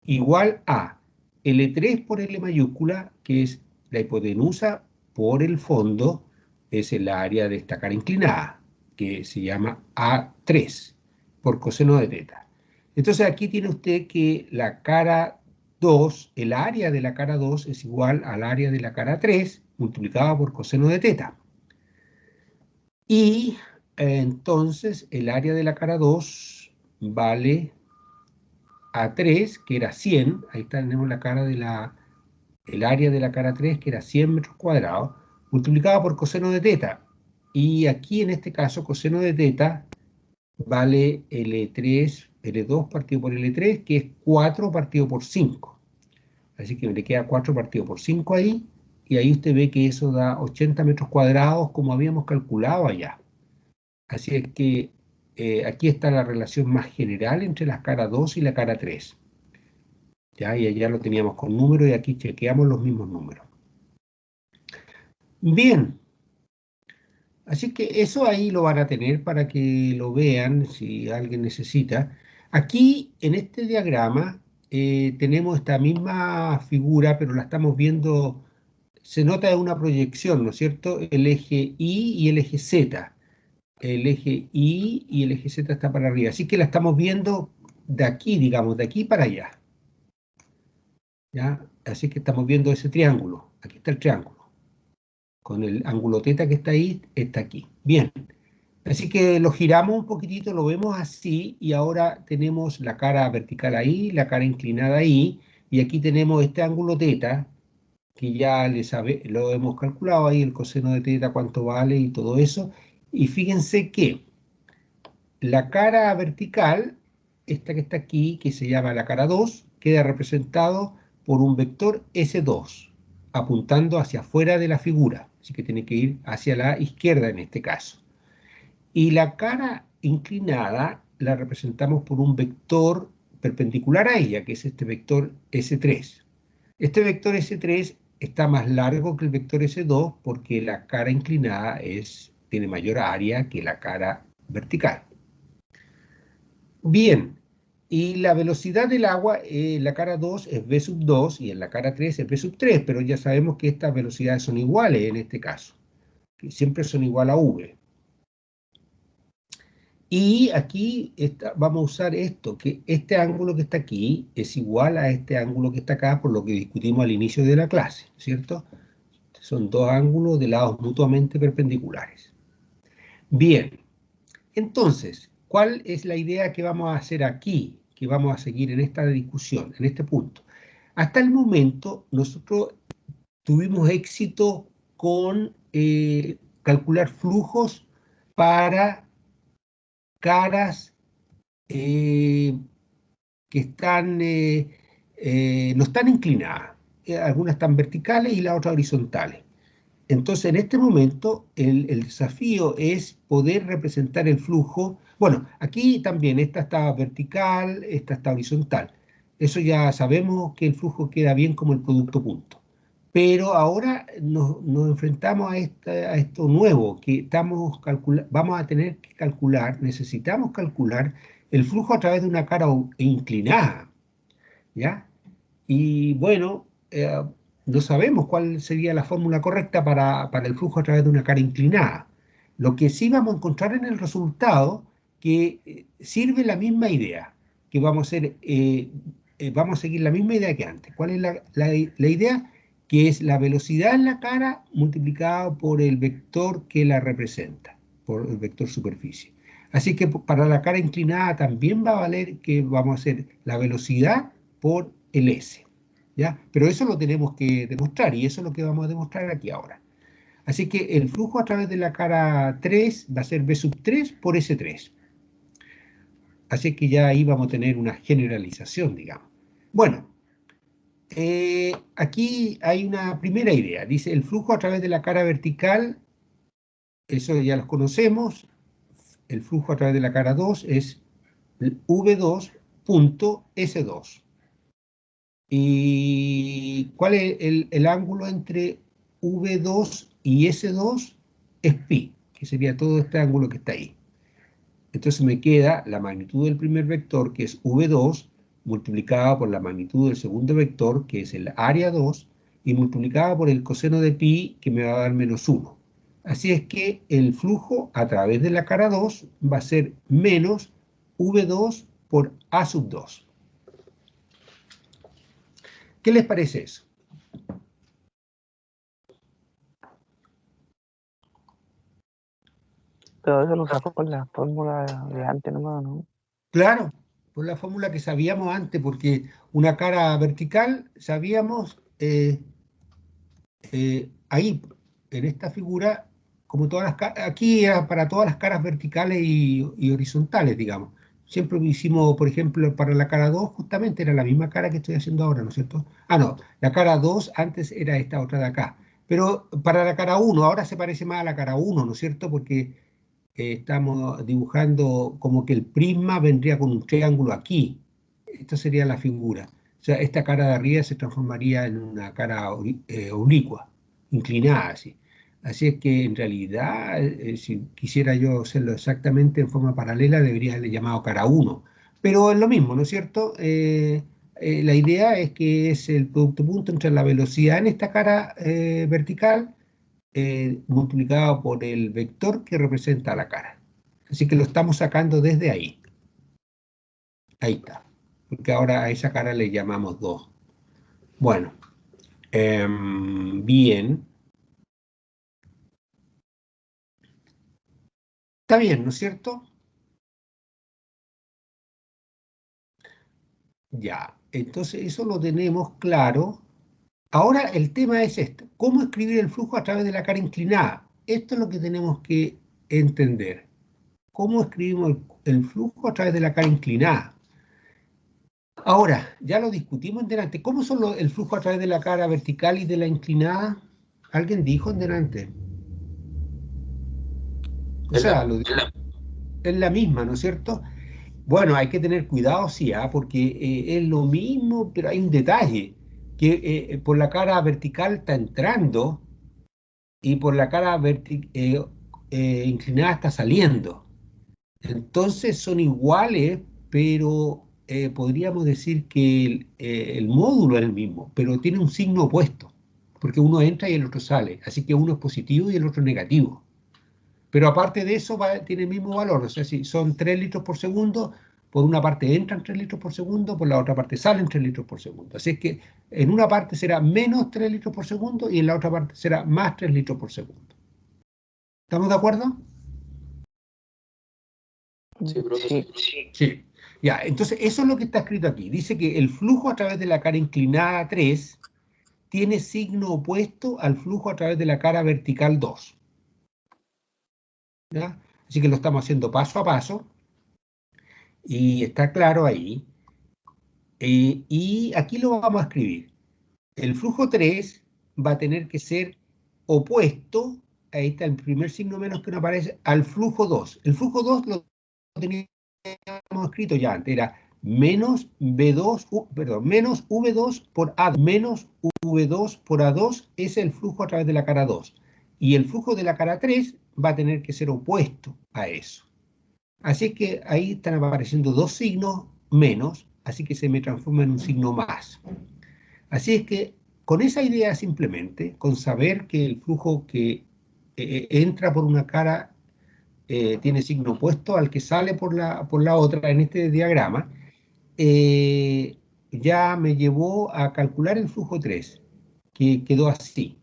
Igual a L3 por L mayúscula, que es la hipotenusa por el fondo, es el área de esta cara inclinada, que se llama A3, por coseno de teta. Entonces aquí tiene usted que la cara 2, el área de la cara 2 es igual al área de la cara 3, multiplicado por coseno de teta. Y entonces el área de la cara 2 vale A3, que era 100, ahí tenemos la cara el área de la cara 3, que era 100 metros cuadrados, multiplicado por coseno de teta. Y aquí en este caso, coseno de teta vale L3 L2 partido por L3, que es 4 partido por 5. Así que me le queda 4 partido por 5 ahí, y ahí usted ve que eso da 80 metros cuadrados como habíamos calculado allá. Así es que aquí está la relación más general entre la cara 2 y la cara 3. ¿Ya? Y allá lo teníamos con números y aquí chequeamos los mismos números. Bien, así que eso ahí lo van a tener para que lo vean si alguien necesita. Aquí en este diagrama tenemos esta misma figura, pero la estamos viendo, se nota una proyección, ¿no es cierto? El eje Y y el eje Z. El eje Y y el eje Z está para arriba. Así que la estamos viendo de aquí, digamos, de aquí para allá. ¿Ya? Así que estamos viendo ese triángulo. Aquí está el triángulo. Con el ángulo θ que está ahí, está aquí. Bien. Así que lo giramos un poquitito, lo vemos así, y ahora tenemos la cara vertical ahí, la cara inclinada ahí, y aquí tenemos este ángulo θ, que ya lo hemos calculado ahí, el coseno de θ, cuánto vale y todo eso. Y fíjense que la cara vertical, esta que está aquí, que se llama la cara 2, queda representado por un vector S2, apuntando hacia afuera de la figura, así que tiene que ir hacia la izquierda en este caso. Y la cara inclinada la representamos por un vector perpendicular a ella, que es este vector S3. Este vector S3 está más largo que el vector S2 porque la cara inclinada tiene mayor área que la cara vertical. Bien, y la velocidad del agua en la cara 2 es v sub 2 y en la cara 3 es v sub 3, pero ya sabemos que estas velocidades son iguales en este caso, que siempre son igual a v. Y aquí vamos a usar esto, que este ángulo que está aquí es igual a este ángulo que está acá, por lo que discutimos al inicio de la clase, ¿cierto? Son dos ángulos de lados mutuamente perpendiculares. Bien, entonces, ¿cuál es la idea que vamos a hacer aquí, que vamos a seguir en esta discusión, en este punto? Hasta el momento, nosotros tuvimos éxito con calcular flujos para caras que no están inclinadas. Algunas están verticales y las otras horizontales. Entonces, en este momento, el desafío es poder representar el flujo. Bueno, aquí también, esta está vertical, esta está horizontal. Eso ya sabemos que el flujo queda bien como el producto punto. Pero ahora nos enfrentamos a esto nuevo, que vamos a tener que calcular, necesitamos calcular el flujo a través de una cara inclinada, ¿ya? Y bueno, no sabemos cuál sería la fórmula correcta para el flujo a través de una cara inclinada. Lo que sí vamos a encontrar en el resultado, que sirve la misma idea, que vamos a seguir la misma idea que antes. ¿Cuál es la idea? Que es la velocidad en la cara multiplicada por el vector que la representa, por el vector superficie. Así que para la cara inclinada también va a valer que vamos a hacer la velocidad por el S, ¿ya? Pero eso lo tenemos que demostrar y eso es lo que vamos a demostrar aquí ahora. Así que el flujo a través de la cara 3 va a ser V sub 3 por S3. Así que ya ahí vamos a tener una generalización, digamos. Bueno, aquí hay una primera idea. Dice el flujo a través de la cara vertical, eso ya los conocemos. El flujo a través de la cara 2 es V2.S2. ¿Y cuál es el ángulo entre V2 y S2? Es pi, que sería todo este ángulo que está ahí. Entonces me queda la magnitud del primer vector, que es V2, multiplicada por la magnitud del segundo vector, que es el área 2, y multiplicada por el coseno de pi, que me va a dar menos 1. Así es que el flujo a través de la cara 2 va a ser menos V2 por A sub 2. ¿Qué les parece eso? Todo eso lo saco con la fórmula de antes nomás, ¿no? Claro, por la fórmula que sabíamos antes, porque una cara vertical sabíamos ahí, en esta figura, como todas las aquí era para todas las caras verticales y horizontales, digamos. Siempre hicimos, por ejemplo, para la cara 2, justamente era la misma cara que estoy haciendo ahora, ¿no es cierto? Ah, no, la cara 2 antes era esta otra de acá. Pero para la cara 1, ahora se parece más a la cara 1, ¿no es cierto? Porque estamos dibujando como que el prisma vendría con un triángulo aquí. Esta sería la figura. O sea, esta cara de arriba se transformaría en una cara oblicua, inclinada así. Así es que en realidad, si quisiera yo hacerlo exactamente en forma paralela, debería haberle llamado cara 1. Pero es lo mismo, ¿no es cierto? La idea es que es el producto punto entre la velocidad en esta cara vertical multiplicado por el vector que representa la cara. Así que lo estamos sacando desde ahí. Ahí está. Porque ahora a esa cara le llamamos 2. Bueno, bien. Está bien, ¿no es cierto? Ya, entonces eso lo tenemos claro. Ahora el tema es esto. ¿Cómo escribir el flujo a través de la cara inclinada? Esto es lo que tenemos que entender. ¿Cómo escribimos el flujo a través de la cara inclinada? Ahora, ya lo discutimos en delante. ¿Cómo son el flujo a través de la cara vertical y de la inclinada? ¿Alguien dijo en delante? O sea, es la misma, ¿no es cierto? Bueno, hay que tener cuidado, sí, porque es lo mismo, pero hay un detalle, que por la cara vertical está entrando y por la cara inclinada está saliendo. Entonces son iguales, pero podríamos decir que el módulo es el mismo, pero tiene un signo opuesto, porque uno entra y el otro sale, así que uno es positivo y el otro negativo. Pero aparte de eso tiene el mismo valor, o sea, si son 3 litros por segundo, por una parte entran 3 litros por segundo, por la otra parte salen 3 litros por segundo. Así es que en una parte será menos 3 litros por segundo y en la otra parte será más 3 litros por segundo. ¿Estamos de acuerdo? Sí, profe, sí. Sí. Ya, entonces eso es lo que está escrito aquí. Dice que el flujo a través de la cara inclinada 3 tiene signo opuesto al flujo a través de la cara vertical 2. ¿Ya? Así que lo estamos haciendo paso a paso y está claro ahí. Y aquí lo vamos a escribir. El flujo 3 va a tener que ser opuesto, ahí está el primer signo menos que nos aparece, al flujo 2. El flujo 2 lo teníamos escrito ya antes, era menos menos V2 por A2. Menos V2 por A2 es el flujo a través de la cara 2. Y el flujo de la cara 3 va a tener que ser opuesto a eso. Así que ahí están apareciendo dos signos menos, así que se me transforma en un signo más. Así es que con esa idea simplemente, con saber que el flujo que entra por una cara tiene signo opuesto al que sale por la otra en este diagrama, ya me llevó a calcular el flujo 3, que quedó así.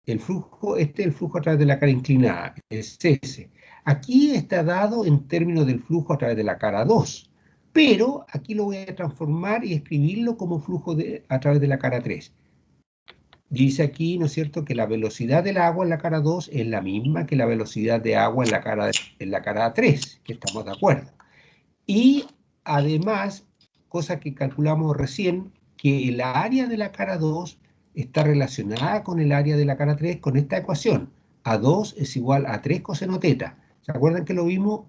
El flujo, este es el flujo a través de la cara inclinada, es ese. Aquí está dado en términos del flujo a través de la cara 2, pero aquí lo voy a transformar y escribirlo como flujo a través de la cara 3. Dice aquí, ¿no es cierto?, que la velocidad del agua en la cara 2 es la misma que la velocidad de agua en la cara 3, que estamos de acuerdo. Y además, cosa que calculamos recién, que el área de la cara 2 está relacionada con el área de la cara 3 con esta ecuación. A2 es igual a 3 coseno teta. ¿Se acuerdan que lo vimos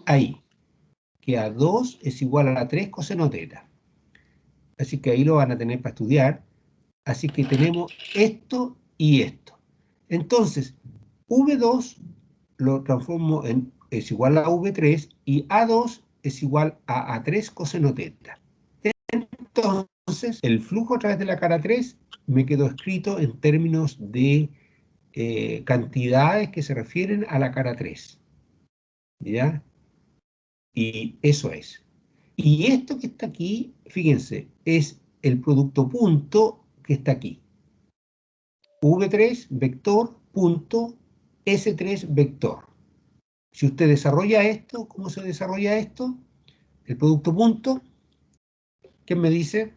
ahí? Que A2 es igual a 3 coseno teta. Así que ahí lo van a tener para estudiar. Así que tenemos esto y esto. Entonces, V2 lo transformo en es igual a V3 y A2 es igual a A3 coseno teta. Entonces, el flujo a través de la cara 3 me quedó escrito en términos de cantidades que se refieren a la cara 3. ¿Ya? Y eso es. Y esto que está aquí, fíjense, es el producto punto que está aquí. V3 vector punto S3 vector. Si usted desarrolla esto, ¿cómo se desarrolla esto? El producto punto, ¿qué me dice?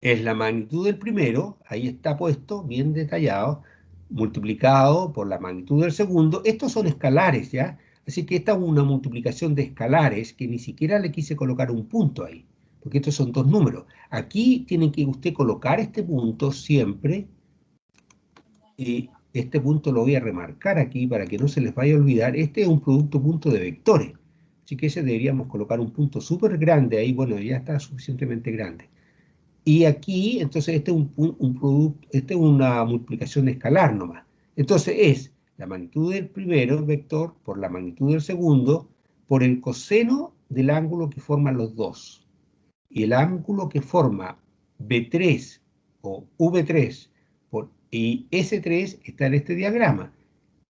Es la magnitud del primero, ahí está puesto, bien detallado, multiplicado por la magnitud del segundo. Estos son escalares, ¿ya? Así que esta es una multiplicación de escalares que ni siquiera le quise colocar un punto ahí, porque estos son dos números. Aquí tiene que usted colocar este punto siempre, y este punto lo voy a remarcar aquí para que no se les vaya a olvidar. Este es un producto punto de vectores, así que ese deberíamos colocar un punto súper grande ahí. Bueno, ya está suficientemente grande. Y aquí, entonces, este es un producto, este es una multiplicación escalar nomás. Entonces es la magnitud del primero vector por la magnitud del segundo por el coseno del ángulo que forman los dos. Y el ángulo que forma B3 o V3 y S3 está en este diagrama.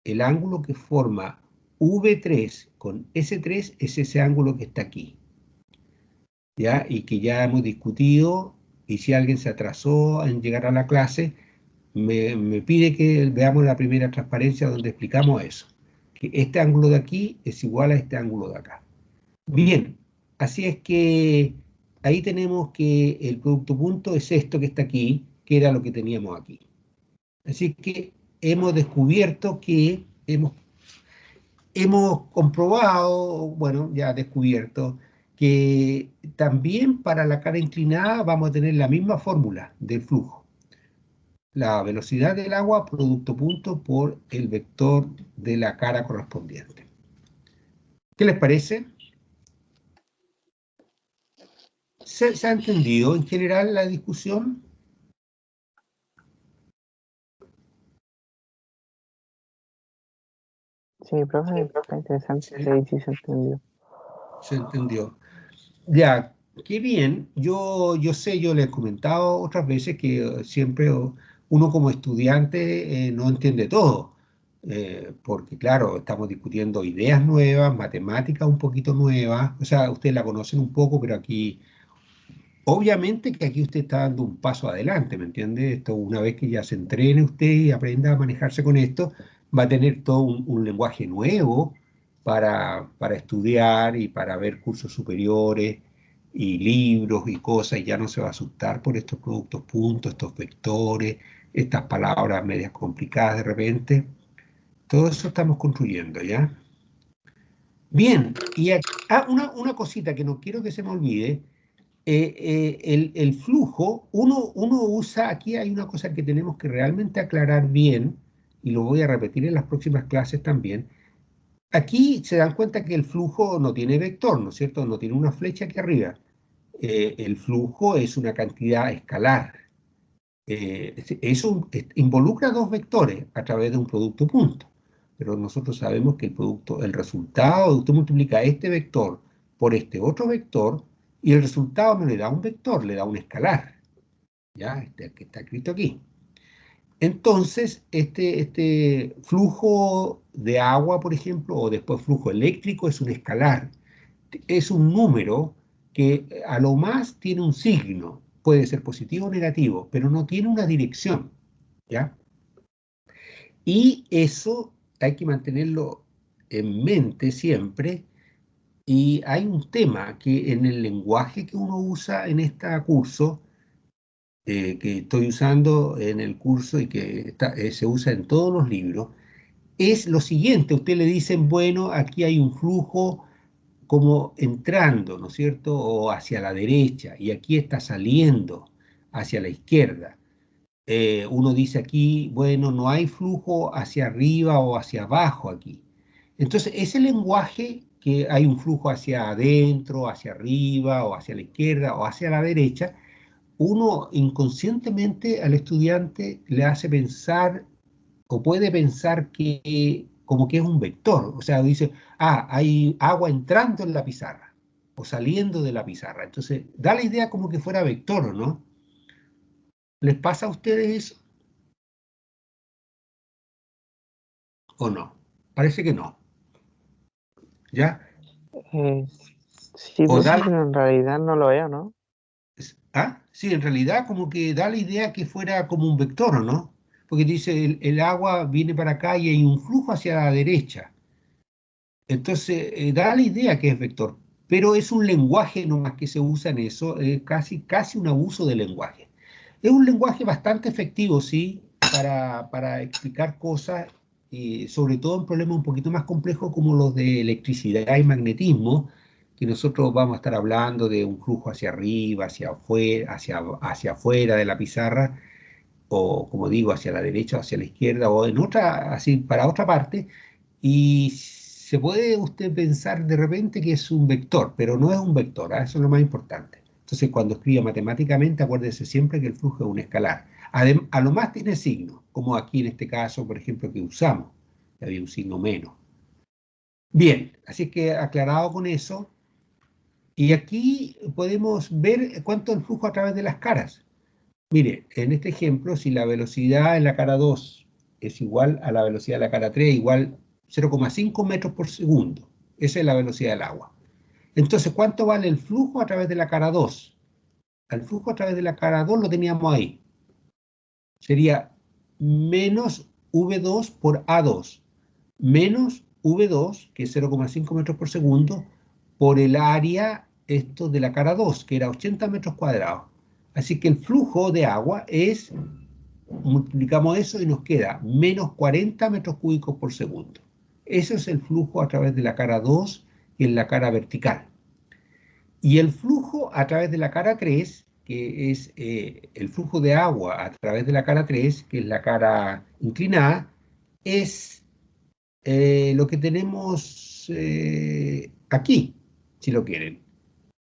El ángulo que forma V3 con S3 es ese ángulo que está aquí, ¿ya? Y que ya hemos discutido, y si alguien se atrasó en llegar a la clase, me pide que veamos la primera transparencia donde explicamos eso, que este ángulo de aquí es igual a este ángulo de acá. Bien, así es que ahí tenemos que el producto punto es esto que está aquí, que era lo que teníamos aquí. Así que hemos descubierto que hemos comprobado, bueno, ya descubierto, que también para la cara inclinada vamos a tener la misma fórmula del flujo. La velocidad del agua, producto punto, por el vector de la cara correspondiente. ¿Qué les parece? ¿Se ha entendido en general la discusión? Sí, profe, está interesante. Sí, Sí, se entendió. se entendió. Ya, qué bien. Yo sé, yo les he comentado otras veces que siempre uno como estudiante no entiende todo, porque claro, estamos discutiendo ideas nuevas, matemáticas un poquito nuevas, o sea, ustedes la conocen un poco, pero aquí, obviamente que aquí usted está dando un paso adelante, ¿me entiende? Esto, una vez que ya se entrene usted y aprenda a manejarse con esto, va a tener todo un lenguaje nuevo para estudiar y para ver cursos superiores y libros y cosas, y ya no se va a asustar por estos productos puntos, estos vectores, estas palabras medias complicadas de repente. Todo eso estamos construyendo, ¿ya? Bien, y una cosita que no quiero que se me olvide. El flujo, uno usa, aquí hay una cosa que tenemos que realmente aclarar bien, y lo voy a repetir en las próximas clases también. Aquí se dan cuenta que el flujo no tiene vector, ¿no es cierto? No tiene una flecha aquí arriba. El flujo es una cantidad escalar. Involucra dos vectores a través de un producto punto. Pero nosotros sabemos que el resultado, usted multiplica este vector por este otro vector, y el resultado no le da un vector, le da un escalar. ¿Ya? Este que está escrito aquí. Entonces, este flujo de agua, por ejemplo, o después flujo eléctrico, es un escalar. Es un número que a lo más tiene un signo, puede ser positivo o negativo, pero no tiene una dirección, ¿ya? Y eso hay que mantenerlo en mente siempre. Y hay un tema que en el lenguaje que uno usa en este curso, que estoy usando en el curso y que se usa en todos los libros, es lo siguiente. Usted le dicen, bueno, aquí hay un flujo como entrando, ¿no es cierto?, o hacia la derecha, y aquí está saliendo hacia la izquierda. Uno dice aquí, bueno, no hay flujo hacia arriba o hacia abajo aquí. Entonces, ese lenguaje que hay un flujo hacia adentro, hacia arriba, o hacia la izquierda, o hacia la derecha, uno inconscientemente al estudiante le hace pensar o puede pensar que como que es un vector, o sea, dice, hay agua entrando en la pizarra o saliendo de la pizarra, entonces da la idea como que fuera vector, ¿no? ¿Les pasa a ustedes eso o no? Parece que no, ¿ya? Eh, sí, O profe, da, pero en realidad no lo veo, ¿no? sí, en realidad como que da la idea que fuera como un vector, ¿o no? Porque dice, el agua viene para acá y hay un flujo hacia la derecha. Entonces, da la idea que es vector, pero es un lenguaje nomás que se usa en eso, casi un abuso de lenguaje. Es un lenguaje bastante efectivo, sí, para explicar cosas y sobre todo en problemas un poquito más complejos como los de electricidad y magnetismo, que nosotros vamos a estar hablando de un flujo hacia arriba, hacia afuera de la pizarra, o como digo, hacia la derecha, hacia la izquierda, o en otra, así para otra parte, y se puede usted pensar de repente que es un vector, pero no es un vector, ¿ah? Eso es lo más importante. Entonces, cuando escriba matemáticamente, acuérdese siempre que el flujo es un escalar. A lo más tiene signo, como aquí en este caso, por ejemplo, que usamos, que había un signo menos. Bien, así que aclarado con eso, y aquí podemos ver cuánto es el flujo a través de las caras. Mire, en este ejemplo, si la velocidad en la cara 2 es igual a la velocidad de la cara 3, igual 0,5 metros por segundo. Esa es la velocidad del agua. Entonces, ¿cuánto vale el flujo a través de la cara 2? El flujo a través de la cara 2 lo teníamos ahí. Sería menos V2 por A2, menos V2, que es 0,5 metros por segundo, por el área esto de la cara 2, que era 80 metros cuadrados. Así que el flujo de agua es, multiplicamos eso y nos queda menos 40 metros cúbicos por segundo. Ese es el flujo a través de la cara 2 y en la cara vertical. Y el flujo a través de la cara 3, que es el flujo de agua a través de la cara 3, que es la cara inclinada, es lo que tenemos aquí, si lo quieren.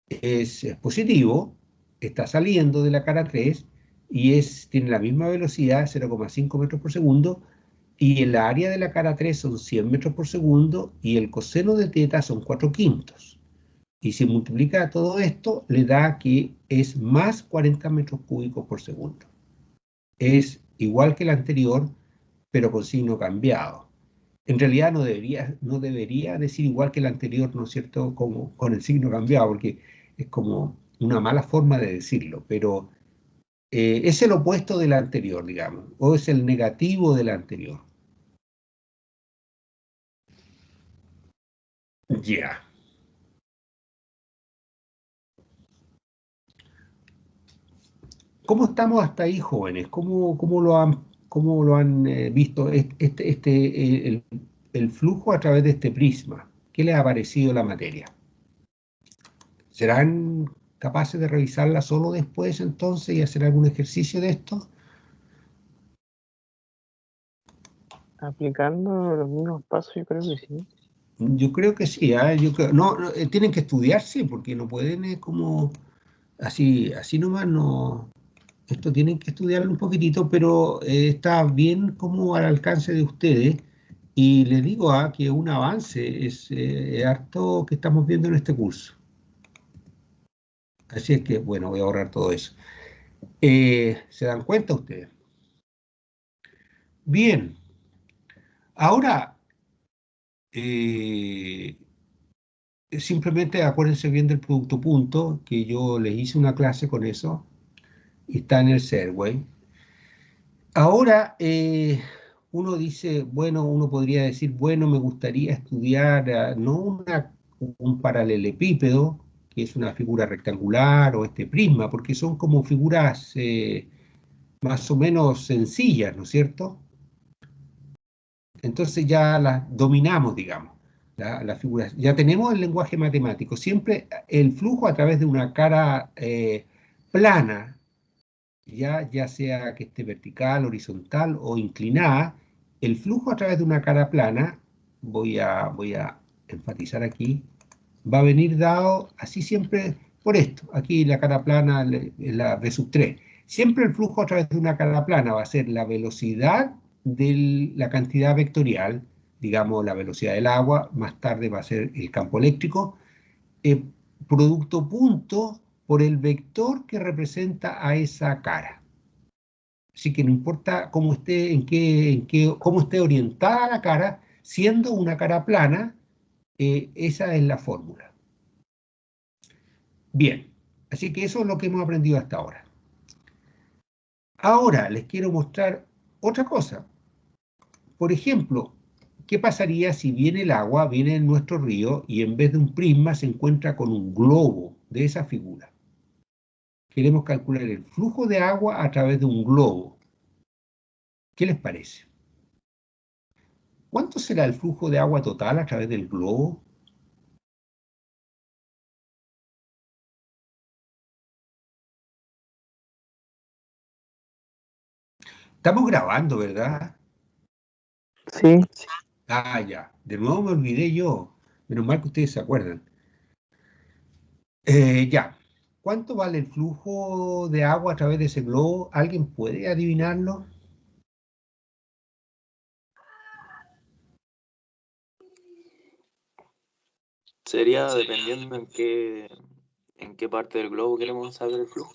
Es positivo, está saliendo de la cara 3 y tiene la misma velocidad, 0,5 metros por segundo, y el área de la cara 3 son 100 metros por segundo y el coseno de teta son 4/5. Y si multiplica todo esto, le da que es más 40 metros cúbicos por segundo. Es igual que el anterior, pero con signo cambiado. En realidad no debería decir igual que el anterior, ¿no es cierto?, como, con el signo cambiado, porque es como una mala forma de decirlo, pero es el opuesto del anterior, digamos, o es el negativo del anterior. Ya. ¿Cómo estamos hasta ahí, jóvenes? Cómo lo han visto el flujo a través de este prisma? ¿Qué les ha parecido la materia? ¿Serán capaces de revisarla solo después entonces y hacer algún ejercicio de esto? Aplicando los mismos pasos, yo creo que sí. Yo creo que sí, ¿ah? Tienen que estudiar, sí, porque no pueden como así nomás, no. Esto tienen que estudiarlo un poquitito, pero está bien como al alcance de ustedes. Y les digo que un avance es harto que estamos viendo en este curso. Así es que, bueno, voy a ahorrar todo eso. ¿Se dan cuenta ustedes? Bien. Ahora, eh, simplemente acuérdense bien del producto punto, que yo les hice una clase con eso, y está en el Serway. Ahora, uno dice, bueno, uno podría decir, bueno, me gustaría estudiar no un paralelepípedo, que es una figura rectangular, o este prisma, porque son como figuras más o menos sencillas, ¿no es cierto? Entonces ya las dominamos, digamos, las figuras. Ya tenemos el lenguaje matemático. Siempre el flujo a través de una cara plana, ya sea que esté vertical, horizontal o inclinada, el flujo a través de una cara plana, voy a enfatizar aquí, va a venir dado así siempre por esto. Aquí la cara plana es la V sub 3. Siempre el flujo a través de una cara plana va a ser la velocidad de la cantidad vectorial, digamos la velocidad del agua, más tarde va a ser el campo eléctrico, eh, producto punto por el vector que representa a esa cara. Así que no importa cómo esté, cómo esté orientada la cara, siendo una cara plana, esa es la fórmula. Bien, así que eso es lo que hemos aprendido hasta ahora. Ahora les quiero mostrar otra cosa. Por ejemplo, ¿qué pasaría si viene el agua, viene en nuestro río y en vez de un prisma se encuentra con un globo de esa figura? Queremos calcular el flujo de agua a través de un globo. ¿Qué les parece? ¿Cuánto será el flujo de agua total a través del globo? Estamos grabando, ¿verdad? Sí, Ah, ya. De nuevo me olvidé yo. Menos mal que ustedes se acuerdan. Ya. ¿Cuánto vale el flujo de agua a través de ese globo? ¿Alguien puede adivinarlo? Sería dependiendo en qué parte del globo queremos saber el flujo.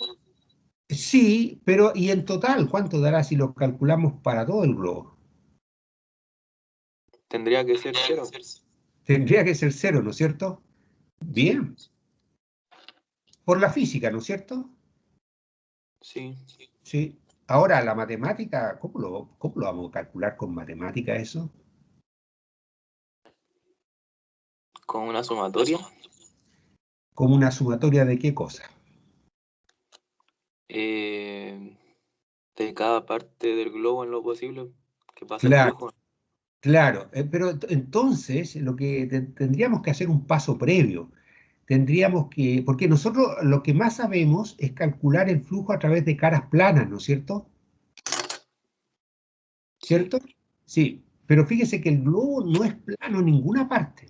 Sí, pero ¿y en total cuánto dará si lo calculamos para todo el globo? Tendría que ser cero. Tendría que ser cero, ¿no es cierto? Sí, Bien, por la física, ¿no es cierto? sí. Sí. Ahora, la matemática, ¿cómo lo vamos a calcular con matemática eso? Con una sumatoria ¿Como una sumatoria de qué cosa? eh, de cada parte del globo en lo posible que pase el Claro, flujo. claro. Pero entonces lo que tendríamos que hacer un paso previo. Tendríamos que, porque nosotros lo que más sabemos es calcular el flujo a través de caras planas, ¿no es cierto? Sí. ¿Cierto? Sí, pero fíjese que el globo no es plano en ninguna parte.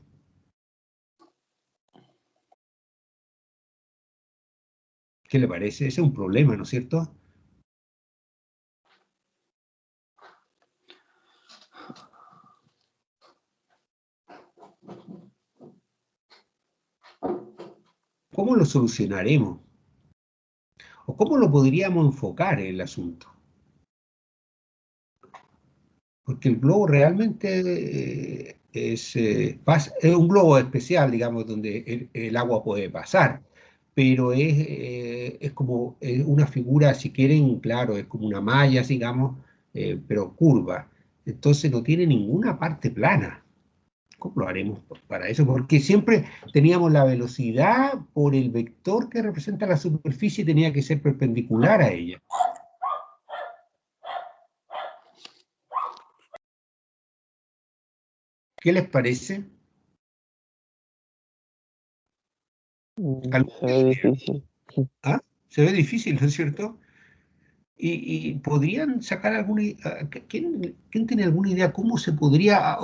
¿Qué le parece? Ese es un problema, ¿no es cierto? ¿Cómo lo solucionaremos? ¿O cómo lo podríamos enfocar el asunto? Porque el globo realmente es un globo especial, digamos, donde el agua puede pasar, pero es como una figura, si quieren, claro, es como una malla, digamos, pero curva. Entonces no tiene ninguna parte plana. ¿Cómo lo haremos para eso? Porque siempre teníamos la velocidad por el vector que representa la superficie, tenía que ser perpendicular a ella. ¿Qué les parece? ¿Alguna se ve idea? difícil. ¿Ah? Se ve difícil, ¿no es cierto? Y podrían sacar alguna... ¿Quién tiene alguna idea cómo se podría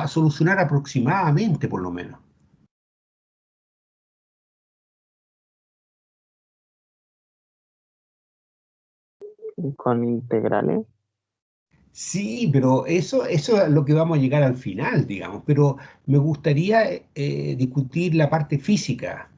solucionar aproximadamente, por lo menos? Con integrales. Sí, pero eso es lo que vamos a llegar al final, digamos. Pero me gustaría discutir la parte física,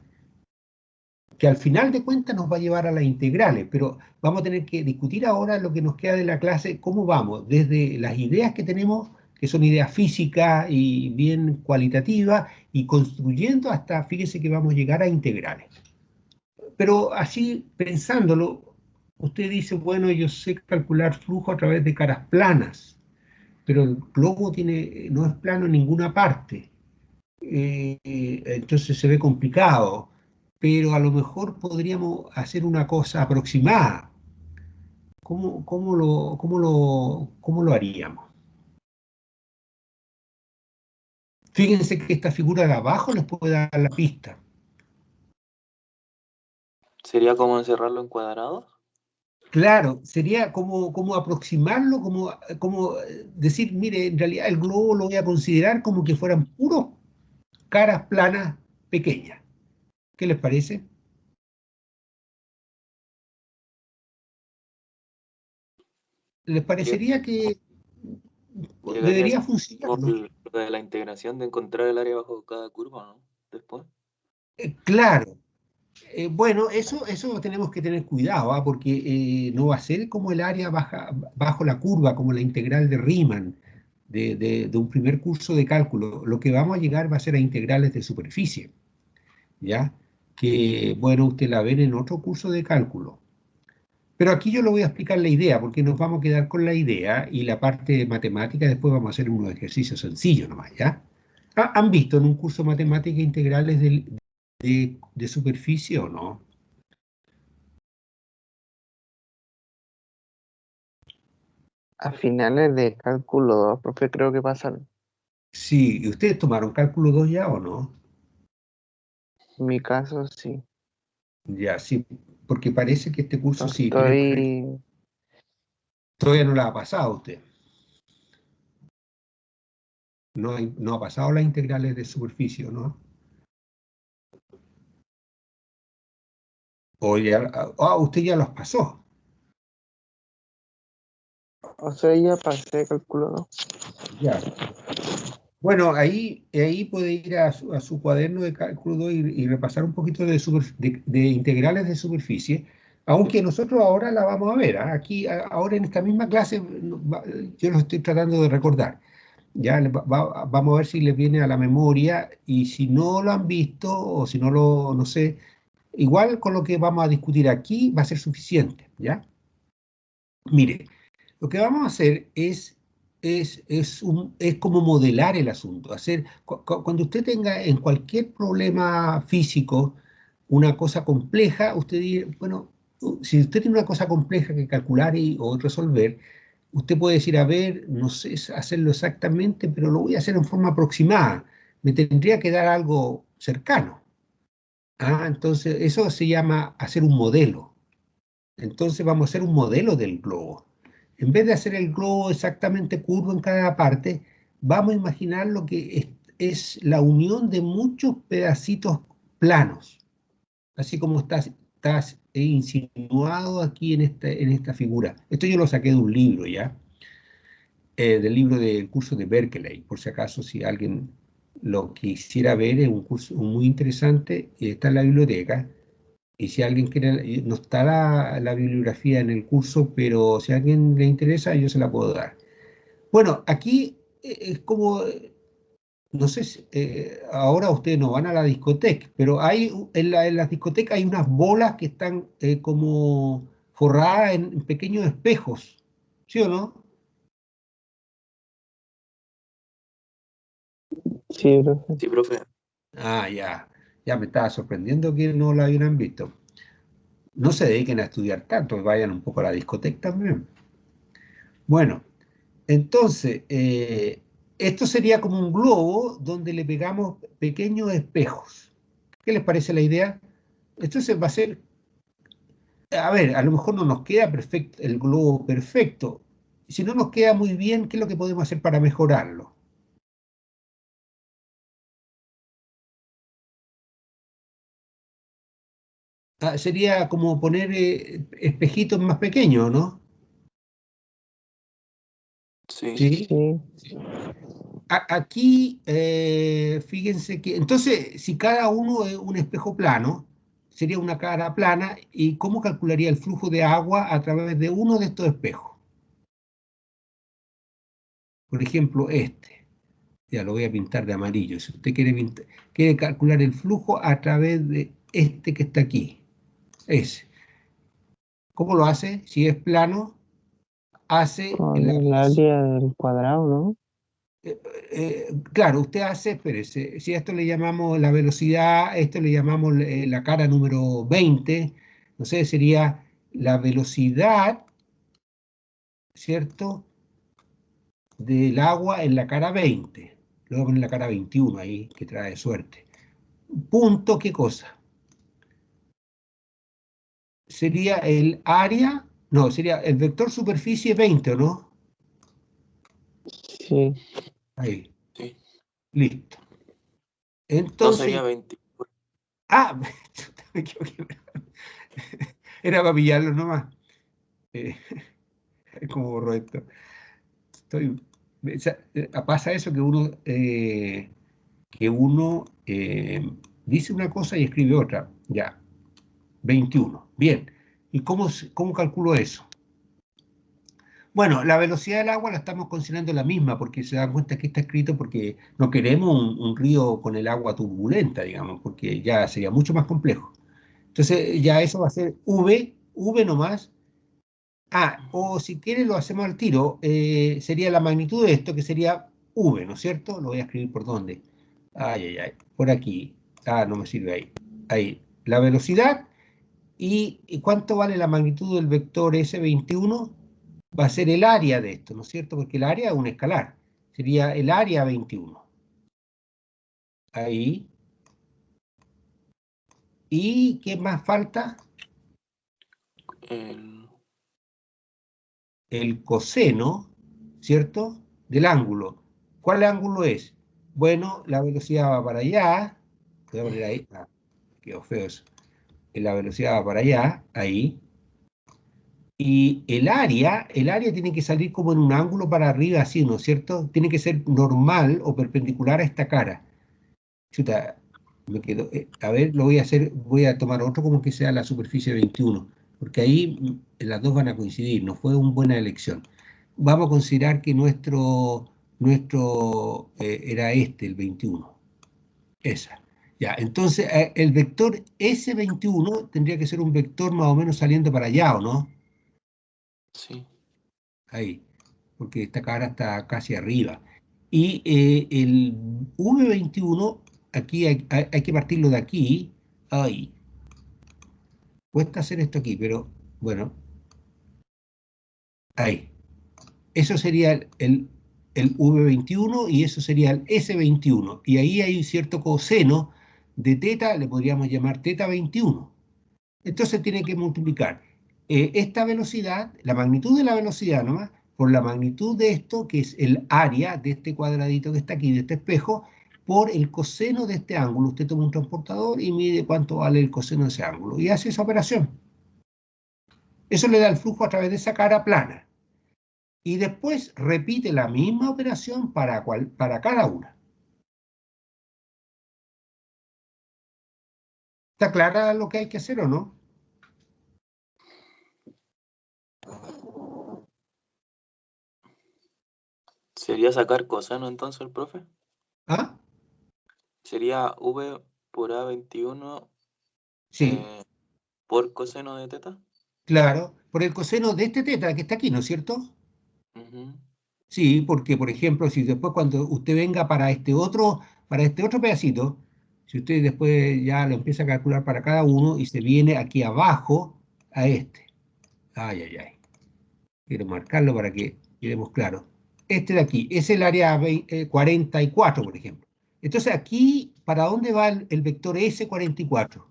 que al final de cuentas nos va a llevar a las integrales, pero vamos a tener que discutir ahora lo que nos queda de la clase, cómo vamos, desde las ideas que tenemos, que son ideas físicas y bien cualitativas, y construyendo hasta, fíjese que vamos a llegar a integrales. Pero así pensándolo, usted dice, bueno, yo sé calcular flujo a través de caras planas, pero el globo no es plano en ninguna parte. Entonces se ve complicado, pero a lo mejor podríamos hacer una cosa aproximada. ¿Cómo lo haríamos? Fíjense que esta figura de abajo les puede dar la pista. Sería como encerrarlo en cuadrados. Claro, sería como aproximarlo, como decir, mire, en realidad el globo lo voy a considerar como que fueran puros caras planas pequeñas. ¿Qué les parece? ¿Les Llega- parecería que Llegaría a debería ser funcionar, como no? lo de la integración de encontrar el área bajo cada curva, ¿no? Después. Claro. Bueno, eso tenemos que tener cuidado, ¿ah? Porque no va a ser como el área bajo la curva, como la integral de Riemann de un primer curso de cálculo. Lo que vamos a llegar va a ser a integrales de superficie, ¿ya? Que, bueno, usted la ven en otro curso de cálculo. Pero aquí yo le voy a explicar la idea, porque nos vamos a quedar con la idea y la parte matemática, después vamos a hacer unos ejercicios sencillos nomás, ¿ya? ¿Han visto en un curso matemática integrales de superficie o no? A finales de cálculo 2, profe, creo que pasaron. Sí, ¿y ustedes tomaron cálculo 2 ya o no? En mi caso, sí. Ya, sí, porque parece que este curso sí tiene... Estoy, Todavía no la ha pasado usted. No ha pasado las integrales de superficie, ¿no? O ya, usted ya los pasó. o sea, ya pasé cálculo 2. Ya. Bueno, ahí puede ir a su cuaderno de cálculo 2 y repasar un poquito de integrales de superficie, aunque nosotros ahora la vamos a ver. Aquí, ahora en esta misma clase, yo lo estoy tratando de recordar. Ya vamos a ver si les viene a la memoria y si no lo han visto o si no lo, no sé, igual con lo que vamos a discutir aquí va a ser suficiente, ¿ya? Mire, lo que vamos a hacer es como modelar el asunto. Cuando usted tenga en cualquier problema físico una cosa compleja, usted dice, bueno, si usted tiene una cosa compleja que calcular o resolver, usted puede decir, a ver, no sé hacerlo exactamente, pero lo voy a hacer en forma aproximada. Me tendría que dar algo cercano. Entonces, eso se llama hacer un modelo. Entonces vamos a hacer un modelo del globo. En vez de hacer el globo exactamente curvo en cada parte, vamos a imaginar lo que es la unión de muchos pedacitos planos, así como estás insinuado aquí en esta figura. Esto yo lo saqué de un libro, ¿ya? Del libro del curso de Berkeley, por si acaso, si alguien lo quisiera ver, es un curso muy interesante, está en la biblioteca. Y si alguien quiere, no está la bibliografía en el curso, pero si a alguien le interesa, yo se la puedo dar. Bueno, aquí es como, no sé, ahora ustedes no van a la discoteca, pero en las discotecas hay unas bolas que están como forradas en pequeños espejos, ¿sí o no? Sí, profe. Sí, profe. Ya me estaba sorprendiendo que no la hubieran visto. No se dediquen a estudiar tanto, vayan un poco a la discoteca también. Bueno. Entonces, esto sería como un globo donde le pegamos pequeños espejos. ¿Qué les parece la idea? Entonces va a ser, a ver, a lo mejor no nos queda perfecto, el globo perfecto. Si no nos queda muy bien, ¿qué es lo que podemos hacer para mejorarlo? Sería como poner espejitos más pequeños, ¿no? Sí. Sí. Sí, Aquí, fíjense que, entonces, si cada uno es un espejo plano, sería una cara plana, ¿y cómo calcularía el flujo de agua a través de uno de estos espejos? Por ejemplo, este. Ya lo voy a pintar de amarillo. Si usted quiere calcular el flujo a través de este que está aquí, ese. ¿Cómo lo hace? Si es plano, hace con el área del cuadrado, ¿no? claro, usted hace, espérese, si a esto le llamamos la velocidad, a esto le llamamos la cara número 20, no sé, sería la velocidad, ¿cierto?, del agua en la cara 20. Luego poner la cara 21 ahí, que trae suerte. Punto, ¿qué cosa? Sería el área, no, sería el vector superficie 20, ¿o no? Sí, Ahí, Sí. listo. No sería Entonces, 20. ah, me equivoqué. Era para pillarlo nomás. Eh, como borró esto. Pasa eso que uno dice una cosa y escribe otra. Ya, 21. Bien. ¿Y cómo calculo eso? Bueno, la velocidad del agua la estamos considerando la misma, porque se dan cuenta que está escrito porque no queremos un río con el agua turbulenta, digamos, porque ya sería mucho más complejo. Entonces, ya eso va a ser V nomás. O si quiere lo hacemos al tiro, sería la magnitud de esto, que sería V, ¿no es cierto? Lo voy a escribir por dónde. Por aquí. No me sirve ahí. Ahí, la velocidad y cuánto vale la magnitud del vector S21 va a ser el área de esto, ¿no es cierto? Porque el área es un escalar, sería el área 21. Ahí. ¿Y qué más falta? El coseno, ¿cierto? Del ángulo. ¿Cuál ángulo es? Bueno, la velocidad va para allá. Voy a poner ahí. Ah, quedó feo eso. La velocidad va para allá, ahí. Y el área tiene que salir como en un ángulo para arriba, así, ¿no es cierto? Tiene que ser normal o perpendicular a esta cara. Chuta, me quedo. A ver, lo voy a hacer, voy a tomar otro como que sea la superficie 21, porque ahí las dos van a coincidir, no fue una buena elección. Vamos a considerar que nuestro era este, el 21. Esa. Ya, entonces el vector S21 tendría que ser un vector más o menos saliendo para allá, ¿o no? Sí. Ahí, porque esta cara está casi arriba. Y el V21, aquí hay que partirlo de aquí. Ahí. Cuesta hacer esto aquí, pero bueno, ahí. Eso sería el V21 y eso sería el S21. Y ahí hay un cierto coseno de teta, le podríamos llamar teta 21. Entonces tiene que multiplicar esta velocidad, la magnitud de la velocidad nomás, por la magnitud de esto, que es el área de este cuadradito que está aquí, de este espejo, por el coseno de este ángulo. Usted toma un transportador y mide cuánto vale el coseno de ese ángulo y hace esa operación. Eso le da el flujo a través de esa cara plana. Y después repite la misma operación para cada una. ¿Está clara lo que hay que hacer o no? ¿Sería sacar coseno entonces el profe? ¿Ah? ¿Sería V por A21 Sí, por coseno de teta? claro. Por el coseno de este teta que está aquí, ¿no es cierto? Ujú. Sí, porque por ejemplo, si después cuando usted venga para este otro pedacito, si usted después ya lo empieza a calcular para cada uno y se viene aquí abajo a este. Ay, ay, ay. Quiero marcarlo para que quedemos claros. Este de aquí es el área 44, por ejemplo. Entonces aquí, ¿para dónde va el vector S44?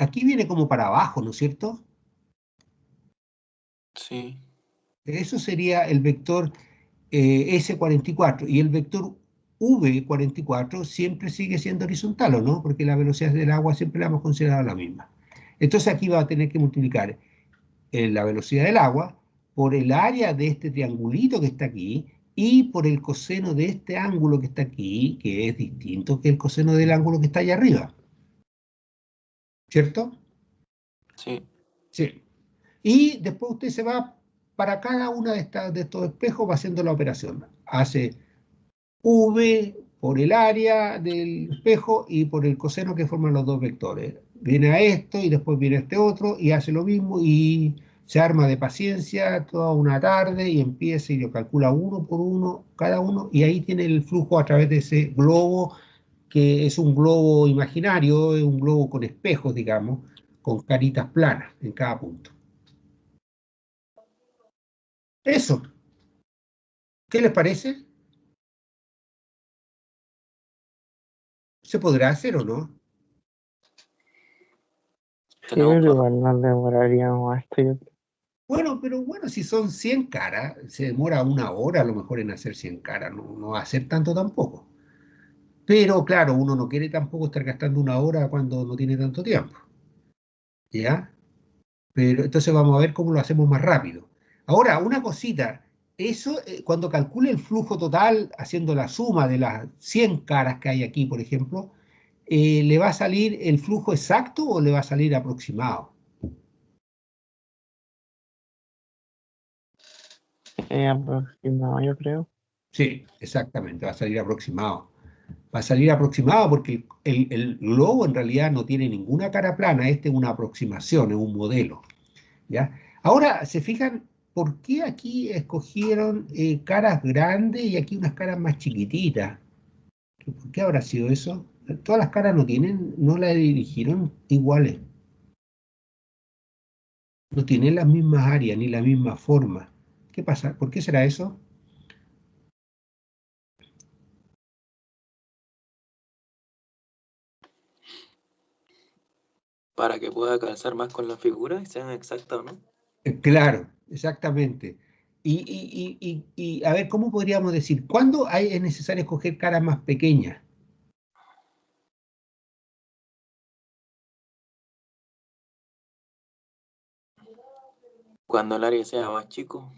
Aquí viene como para abajo, ¿no es cierto? Sí. Eso sería el vector S44 y el vector V44 siempre sigue siendo horizontal, ¿o no? Porque la velocidad del agua siempre la hemos considerado la misma. Entonces aquí va a tener que multiplicar la velocidad del agua por el área de este triangulito que está aquí y por el coseno de este ángulo que está aquí, que es distinto que el coseno del ángulo que está allá arriba. ¿Cierto? Sí. Sí. Y después usted se va para cada una de estos espejos, va haciendo la operación. Hace V por el área del espejo y por el coseno que forman los dos vectores. Viene a esto y después viene a este otro y hace lo mismo y se arma de paciencia toda una tarde y empieza y lo calcula uno por uno, cada uno, y ahí tiene el flujo a través de ese globo, que es un globo imaginario, es un globo con espejos, digamos, con caritas planas en cada punto. Eso, ¿qué les parece? ¿Se podrá hacer o no? Sí, Tenemos pero para... igual nos demoraríamos esto. Bueno, pero bueno, si son 100 caras, se demora una hora a lo mejor en hacer 100 caras, no, no va a ser tanto tampoco. Pero claro, uno no quiere tampoco estar gastando una hora cuando no tiene tanto tiempo, ¿ya? Pero entonces vamos a ver cómo lo hacemos más rápido. Ahora, una cosita, eso cuando calcule el flujo total, haciendo la suma de las 100 caras que hay aquí, por ejemplo, ¿le va a salir el flujo exacto o le va a salir aproximado? Aproximado, yo creo. Sí, exactamente, va a salir aproximado. Va a salir aproximado porque el globo en realidad no tiene ninguna cara plana, este es una aproximación, es un modelo, ¿ya? Ahora, ¿se fijan por qué aquí escogieron caras grandes y aquí unas caras más chiquititas? ¿Por qué habrá sido eso? Todas las caras no las dirigieron iguales, no tienen las mismas áreas ni la misma forma. ¿Qué pasa? ¿Por qué será eso? Para que pueda calzar más con la figura y sean exactas, ¿no? Claro, exactamente. A ver, ¿cómo podríamos decir? ¿Cuándo es necesario escoger caras más pequeñas? Cuando el área sea más chico.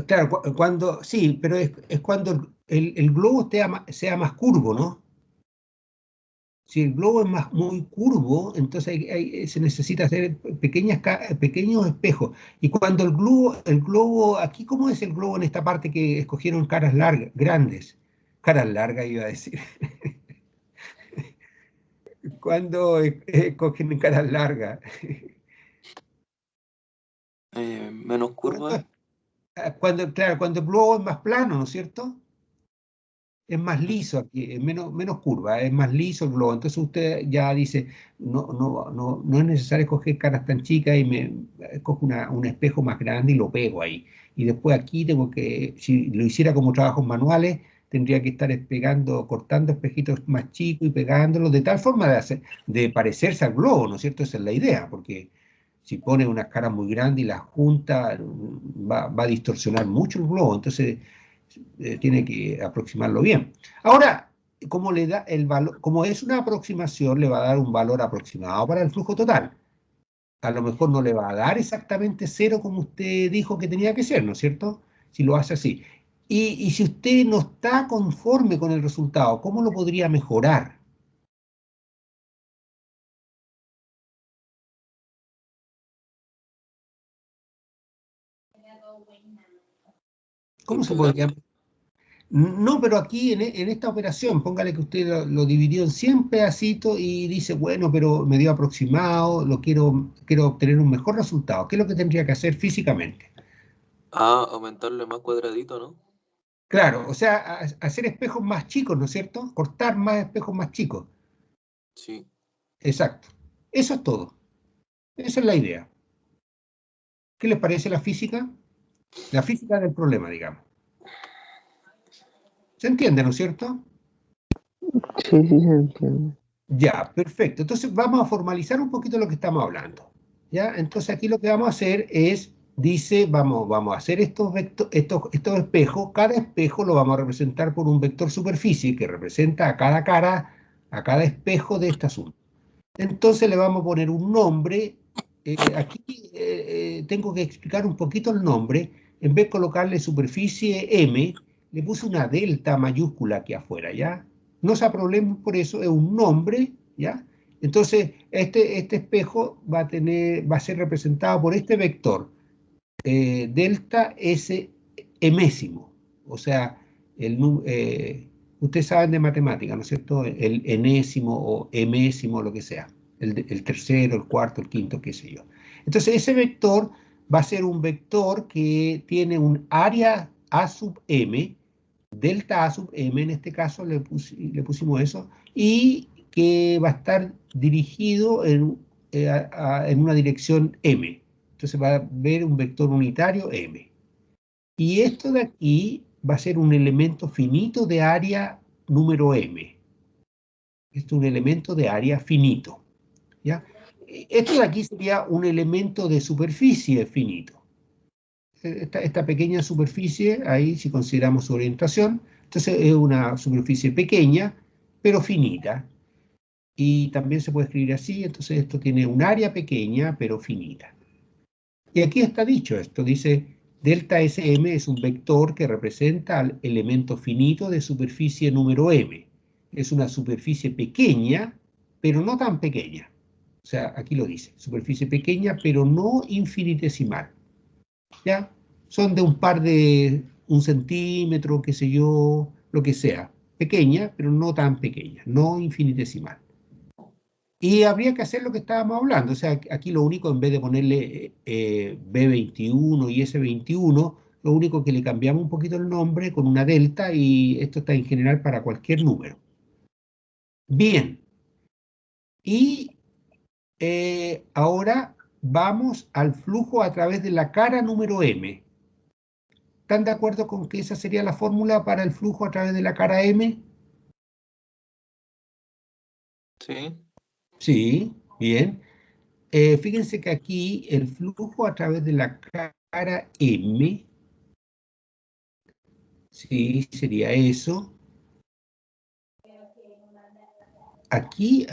Claro, cuando, sí, pero es cuando el globo sea más curvo, ¿no? Si el globo es muy curvo, entonces se necesita hacer pequeños espejos. Y cuando el globo, aquí, ¿cómo es el globo en esta parte que escogieron caras largas, grandes? Caras largas iba a decir. Cuando escogen caras largas. Menos curva. Claro, cuando el globo es más plano, ¿no es cierto? Es más liso aquí, es menos curva, es más liso el globo. Entonces usted ya dice, no es necesario escoger caras tan chicas y me escojo un espejo más grande y lo pego ahí. Y después aquí tengo que, si lo hiciera como trabajos manuales, tendría que estar cortando espejitos más chicos y pegándolos de tal forma de parecerse al globo, ¿no es cierto? Esa es la idea, porque si pone unas caras muy grandes y las junta, va a distorsionar mucho el globo. Entonces tiene que aproximarlo bien. Ahora, como le da el valor, como es una aproximación, le va a dar un valor aproximado para el flujo total. A lo mejor no le va a dar exactamente cero como usted dijo que tenía que ser, ¿no es cierto? Si lo hace así. Y si usted no está conforme con el resultado, ¿cómo lo podría mejorar? ¿Cómo se podría? Integrarlo. No, pero aquí en esta operación, póngale que usted lo dividió en 100 pedacitos y dice, bueno, pero me dio aproximado, quiero obtener un mejor resultado. ¿Qué es lo que tendría que hacer físicamente? Ah, aumentarle más cuadradito, ¿no? Claro, o sea, hacer espejos más chicos, ¿no es cierto? Cortar más espejos más chicos. Sí. Exacto. Eso es todo. Esa es la idea. ¿Qué les parece la física? La física del problema, digamos. ¿Se entiende, no es cierto? Sí, sí se entiende. Ya, perfecto. Entonces vamos a formalizar un poquito lo que estamos hablando. ¿Ya? Entonces aquí lo que vamos a hacer es, dice, vamos a hacer estos espejos. Cada espejo lo vamos a representar por un vector superficie que representa a cada cara, a cada espejo de este asunto. Entonces le vamos a poner un nombre. Aquí tengo que explicar un poquito el nombre. En vez de colocarle superficie M, le puse una delta mayúscula aquí afuera, ¿ya? No se problemas por eso, es un nombre, ¿ya? Entonces, este espejo va a ser representado por este vector, delta S emésimo. O sea, ustedes saben de matemática, ¿no es cierto? El enésimo o emésimo, lo que sea. El tercero, el cuarto, el quinto, qué sé yo. Entonces, ese vector va a ser un vector que tiene un área A sub m, delta A sub m, en este caso le pusimos eso, y que va a estar dirigido en una dirección m. Entonces va a haber un vector unitario m. Y esto de aquí va a ser un elemento finito de área número m. Esto es un elemento de área finito, ¿ya? Esto de aquí sería un elemento de superficie finito. Esta pequeña superficie, ahí si consideramos su orientación, entonces es una superficie pequeña, pero finita. Y también se puede escribir así, entonces esto tiene un área pequeña, pero finita. Y aquí está dicho esto, dice, delta SM es un vector que representa al elemento finito de superficie número m. Es una superficie pequeña, pero no tan pequeña. O sea, aquí lo dice, superficie pequeña, pero no infinitesimal. ¿Ya? Son de un centímetro, qué sé yo, lo que sea. Pequeña, pero no tan pequeña, no infinitesimal. Y habría que hacer lo que estábamos hablando. O sea, aquí lo único, en vez de ponerle B21 y S21, lo único que le cambiamos un poquito el nombre con una delta y esto está en general para cualquier número. Bien. Y ahora vamos al flujo a través de la cara número M. ¿Están de acuerdo con que esa sería la fórmula para el flujo a través de la cara M? Sí. Sí, bien. Fíjense que aquí el flujo a través de la cara M, sí, sería eso. Aquí,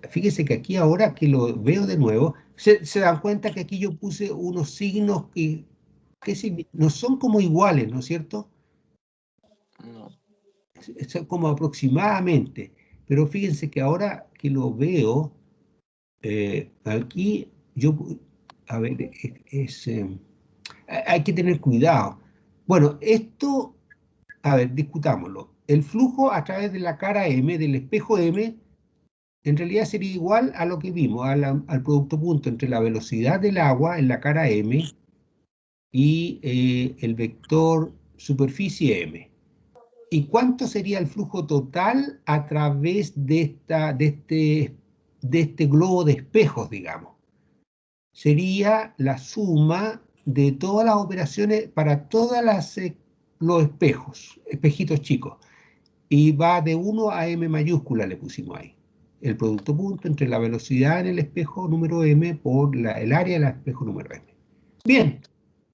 fíjense que aquí ahora que lo veo de nuevo, se dan cuenta que aquí yo puse unos signos que no son como iguales, ¿no es cierto? No. Son como aproximadamente. Pero fíjense que ahora que lo veo, aquí yo, a ver, hay que tener cuidado. Bueno, esto, a ver, discutámoslo. El flujo a través de la cara M, del espejo M, en realidad sería igual a lo que vimos, al producto punto entre la velocidad del agua en la cara M y el vector superficie M. ¿Y cuánto sería el flujo total a través de este globo de espejos, digamos? Sería la suma de todas las operaciones para los espejos, espejitos chicos. Y va de 1 a m mayúscula, le pusimos ahí. El producto punto entre la velocidad en el espejo número m por el área del espejo número m. Bien,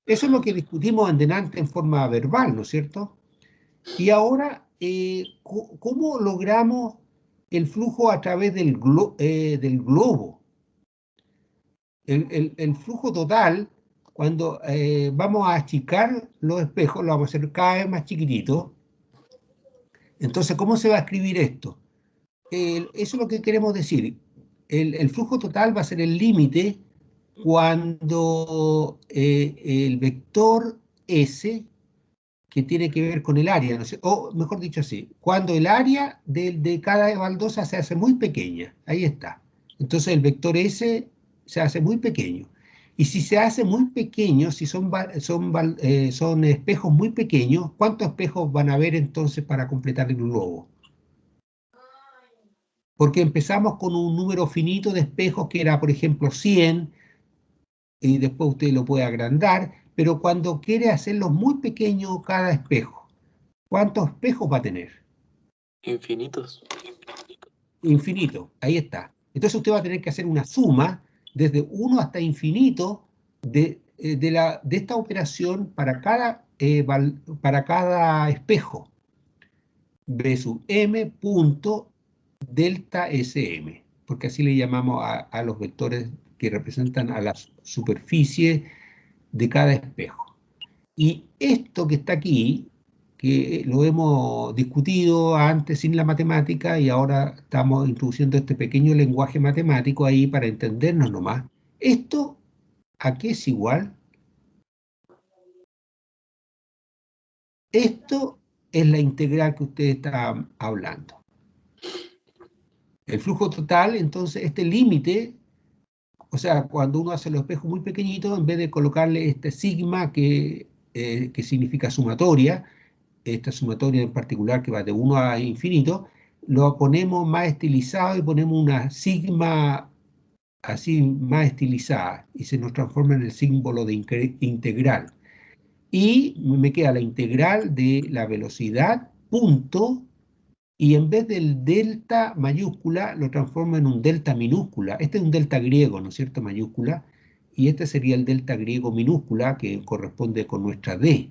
eso es lo que discutimos antes en forma verbal, ¿no es cierto? Y ahora, ¿cómo logramos el flujo a través del globo? El flujo total, cuando vamos a achicar los espejos, lo vamos a hacer cada vez más chiquitito. Entonces, ¿cómo se va a escribir esto? Eso es lo que queremos decir. El flujo total va a ser el límite cuando el vector S, que tiene que ver con el área, ¿no sé? O mejor dicho así, cuando el área de cada baldosa se hace muy pequeña, ahí está. Entonces el vector S se hace muy pequeño. Y si se hace muy pequeño, si son espejos muy pequeños, ¿cuántos espejos van a haber entonces para completar el globo? Porque empezamos con un número finito de espejos que era, por ejemplo, 100, y después usted lo puede agrandar, pero cuando quiere hacerlo muy pequeño cada espejo, ¿cuántos espejos va a tener? Infinitos. Infinito, ahí está. Entonces usted va a tener que hacer una suma desde 1 hasta infinito de esta operación para cada espejo, B sub m punto delta SM, porque así le llamamos a los vectores que representan a la superficie de cada espejo. Y esto que está aquí, que lo hemos discutido antes sin la matemática y ahora estamos introduciendo este pequeño lenguaje matemático ahí para entendernos nomás. ¿Esto a qué es igual? Esto es la integral que usted está hablando. El flujo total, entonces, este límite, o sea, cuando uno hace los espejos muy pequeñitos, en vez de colocarle este sigma que significa sumatoria, esta sumatoria en particular que va de 1 a infinito, lo ponemos más estilizado y ponemos una sigma así más estilizada y se nos transforma en el símbolo de integral. Y me queda la integral de la velocidad, punto, y en vez del delta mayúscula lo transformo en un delta minúscula. Este es un delta griego, ¿no es cierto? Mayúscula. Y este sería el delta griego minúscula que corresponde con nuestra D.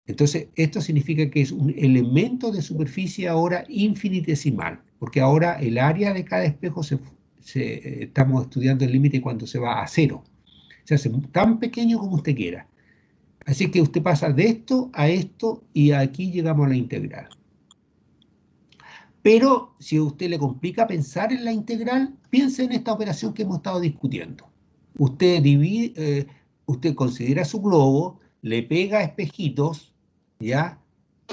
Entonces, esto significa que es un elemento de superficie ahora infinitesimal, porque ahora el área de cada espejo estamos estudiando el límite cuando se va a cero. Se hace tan pequeño como usted quiera. Así que usted pasa de esto a esto y aquí llegamos a la integral. Pero si a usted le complica pensar en la integral, piense en esta operación que hemos estado discutiendo. Usted considera su globo, le pega espejitos, ¿ya?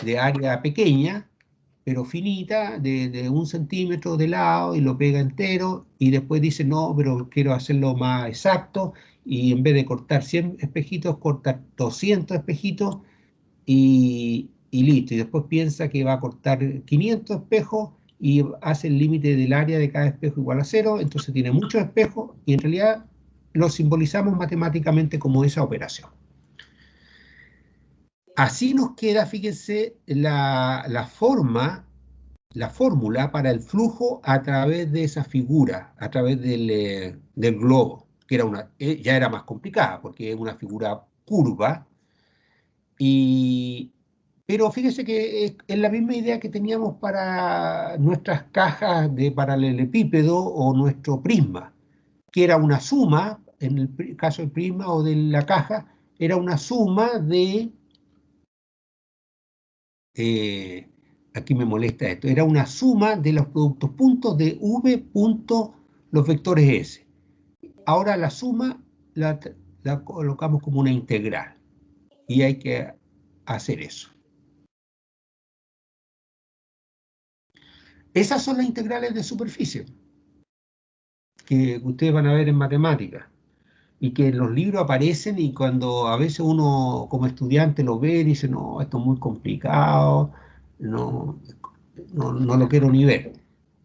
De área pequeña, pero finita, de 1 centímetro de lado, y lo pega entero, y después dice, no, pero quiero hacerlo más exacto, y en vez de cortar 100 espejitos, corta 200 espejitos, y listo. Y después piensa que va a cortar 500 espejos y hace el límite del área de cada espejo igual a 0, entonces tiene muchos espejos y en realidad lo simbolizamos matemáticamente como esa operación. Así nos queda, fíjense, la forma la fórmula para el flujo a través de esa figura, a través del globo, que era ya era más complicada, porque es una figura curva, pero fíjese que es la misma idea que teníamos para nuestras cajas de paralelepípedo o nuestro prisma, que era una suma, en el caso del prisma o de la caja, era una suma de, aquí me molesta esto, era una suma de los productos puntos de V punto los vectores S. Ahora la suma la colocamos como una integral y hay que hacer eso. Esas son las integrales de superficie que ustedes van a ver en matemáticas y que en los libros aparecen, y cuando a veces uno como estudiante lo ve y dice, no, esto es muy complicado, no, no lo quiero ni ver.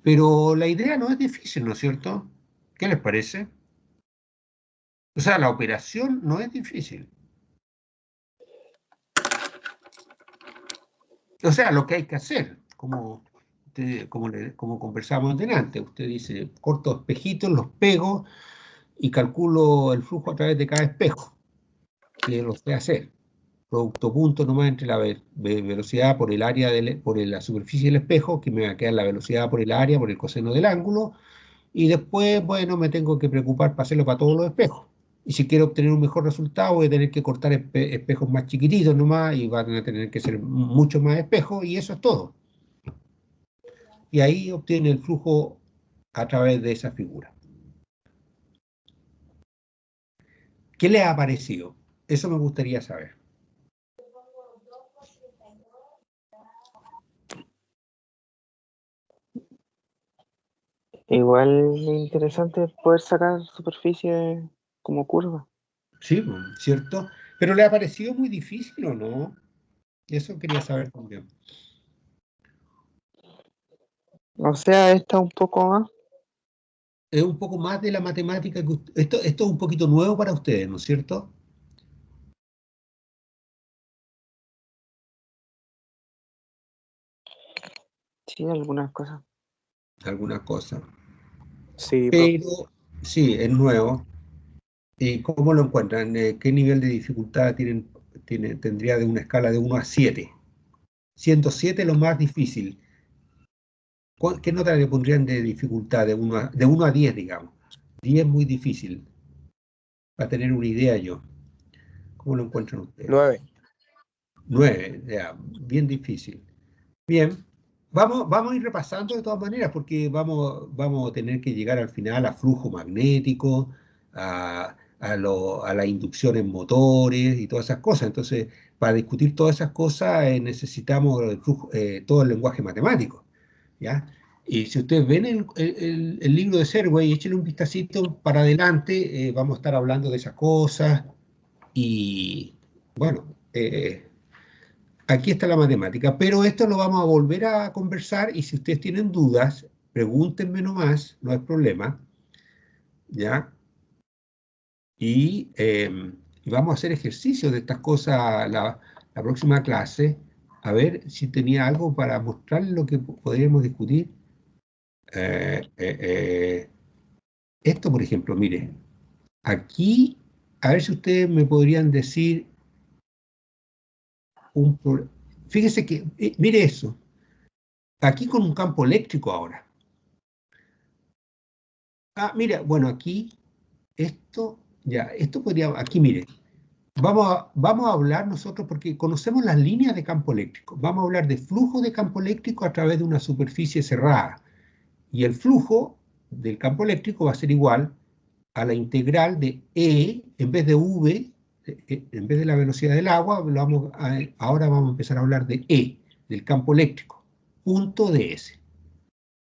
Pero la idea no es difícil, ¿no es cierto? ¿Qué les parece? O sea, la operación no es difícil. O sea, lo que hay que hacer, como conversábamos delante, usted dice, corto espejitos, los pego y calculo el flujo a través de cada espejo, que lo sé hacer. Producto punto nomás entre la velocidad por el área, por la superficie del espejo, que me va a quedar la velocidad por el área, por el coseno del ángulo, y después, bueno, me tengo que preocupar para hacerlo para todos los espejos. Y si quiero obtener un mejor resultado, voy a tener que cortar espejos más chiquititos nomás, y van a tener que ser mucho más espejos, y eso es todo. Y ahí obtiene el flujo a través de esa figura. ¿Qué le ha parecido? Eso me gustaría saber. Igual interesante poder sacar superficie como curva. Sí, ¿cierto? Pero ¿le ha parecido muy difícil o no? Eso quería saber también. O sea, esta un poco más. Es un poco más de la matemática que esto es un poquito nuevo para ustedes, ¿no es cierto? Sí, algunas cosas. Alguna cosa. Sí, profe. Pero sí, es nuevo. ¿Y cómo lo encuentran? ¿Qué nivel de dificultad tendría de una escala de 1 a 7? Siendo 7 lo más difícil. ¿Qué nota le pondrían de dificultad de 1 a 10, digamos? 10 muy difícil, para tener una idea yo. ¿Cómo lo encuentran ustedes? 9. 9, ya, bien difícil. Bien, vamos a ir repasando de todas maneras, porque vamos a tener que llegar al final a flujo magnético, a la inducción en motores y todas esas cosas. Entonces, para discutir todas esas cosas necesitamos todo el lenguaje matemático, ¿ya? Y si ustedes ven el libro de Serway, échenle un vistacito para adelante, vamos a estar hablando de esas cosas y, bueno, aquí está la matemática, pero esto lo vamos a volver a conversar, y si ustedes tienen dudas, pregúntenme nomás, no hay problema, ¿ya? Y vamos a hacer ejercicios de estas cosas la próxima clase, a ver si tenía algo para mostrarles lo que podríamos discutir. Esto, por ejemplo, mire, aquí, a ver si ustedes me podrían decir fíjese que, mire eso, aquí con un campo eléctrico ahora. Mira, bueno, aquí, esto podría, aquí mire, vamos a hablar nosotros, porque conocemos las líneas de campo eléctrico, vamos a hablar de flujo de campo eléctrico a través de una superficie cerrada, y el flujo del campo eléctrico va a ser igual a la integral de E, en vez de V, en vez de la velocidad del agua, ahora vamos a empezar a hablar de E, del campo eléctrico, punto ds,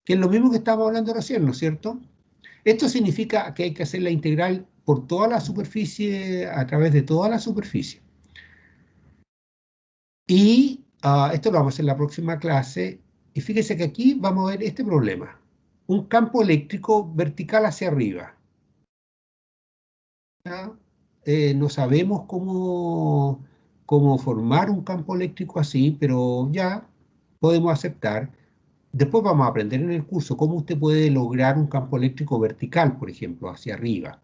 que es lo mismo que estábamos hablando recién, ¿no es cierto? Esto significa que hay que hacer la integral por toda la superficie, a través de toda la superficie. Y esto lo vamos a hacer en la próxima clase. Y fíjese que aquí vamos a ver este problema. Un campo eléctrico vertical hacia arriba. ¿Ya? No sabemos cómo formar un campo eléctrico así, pero ya podemos aceptar. después vamos a aprender en el curso cómo usted puede lograr un campo eléctrico vertical, por ejemplo, hacia arriba.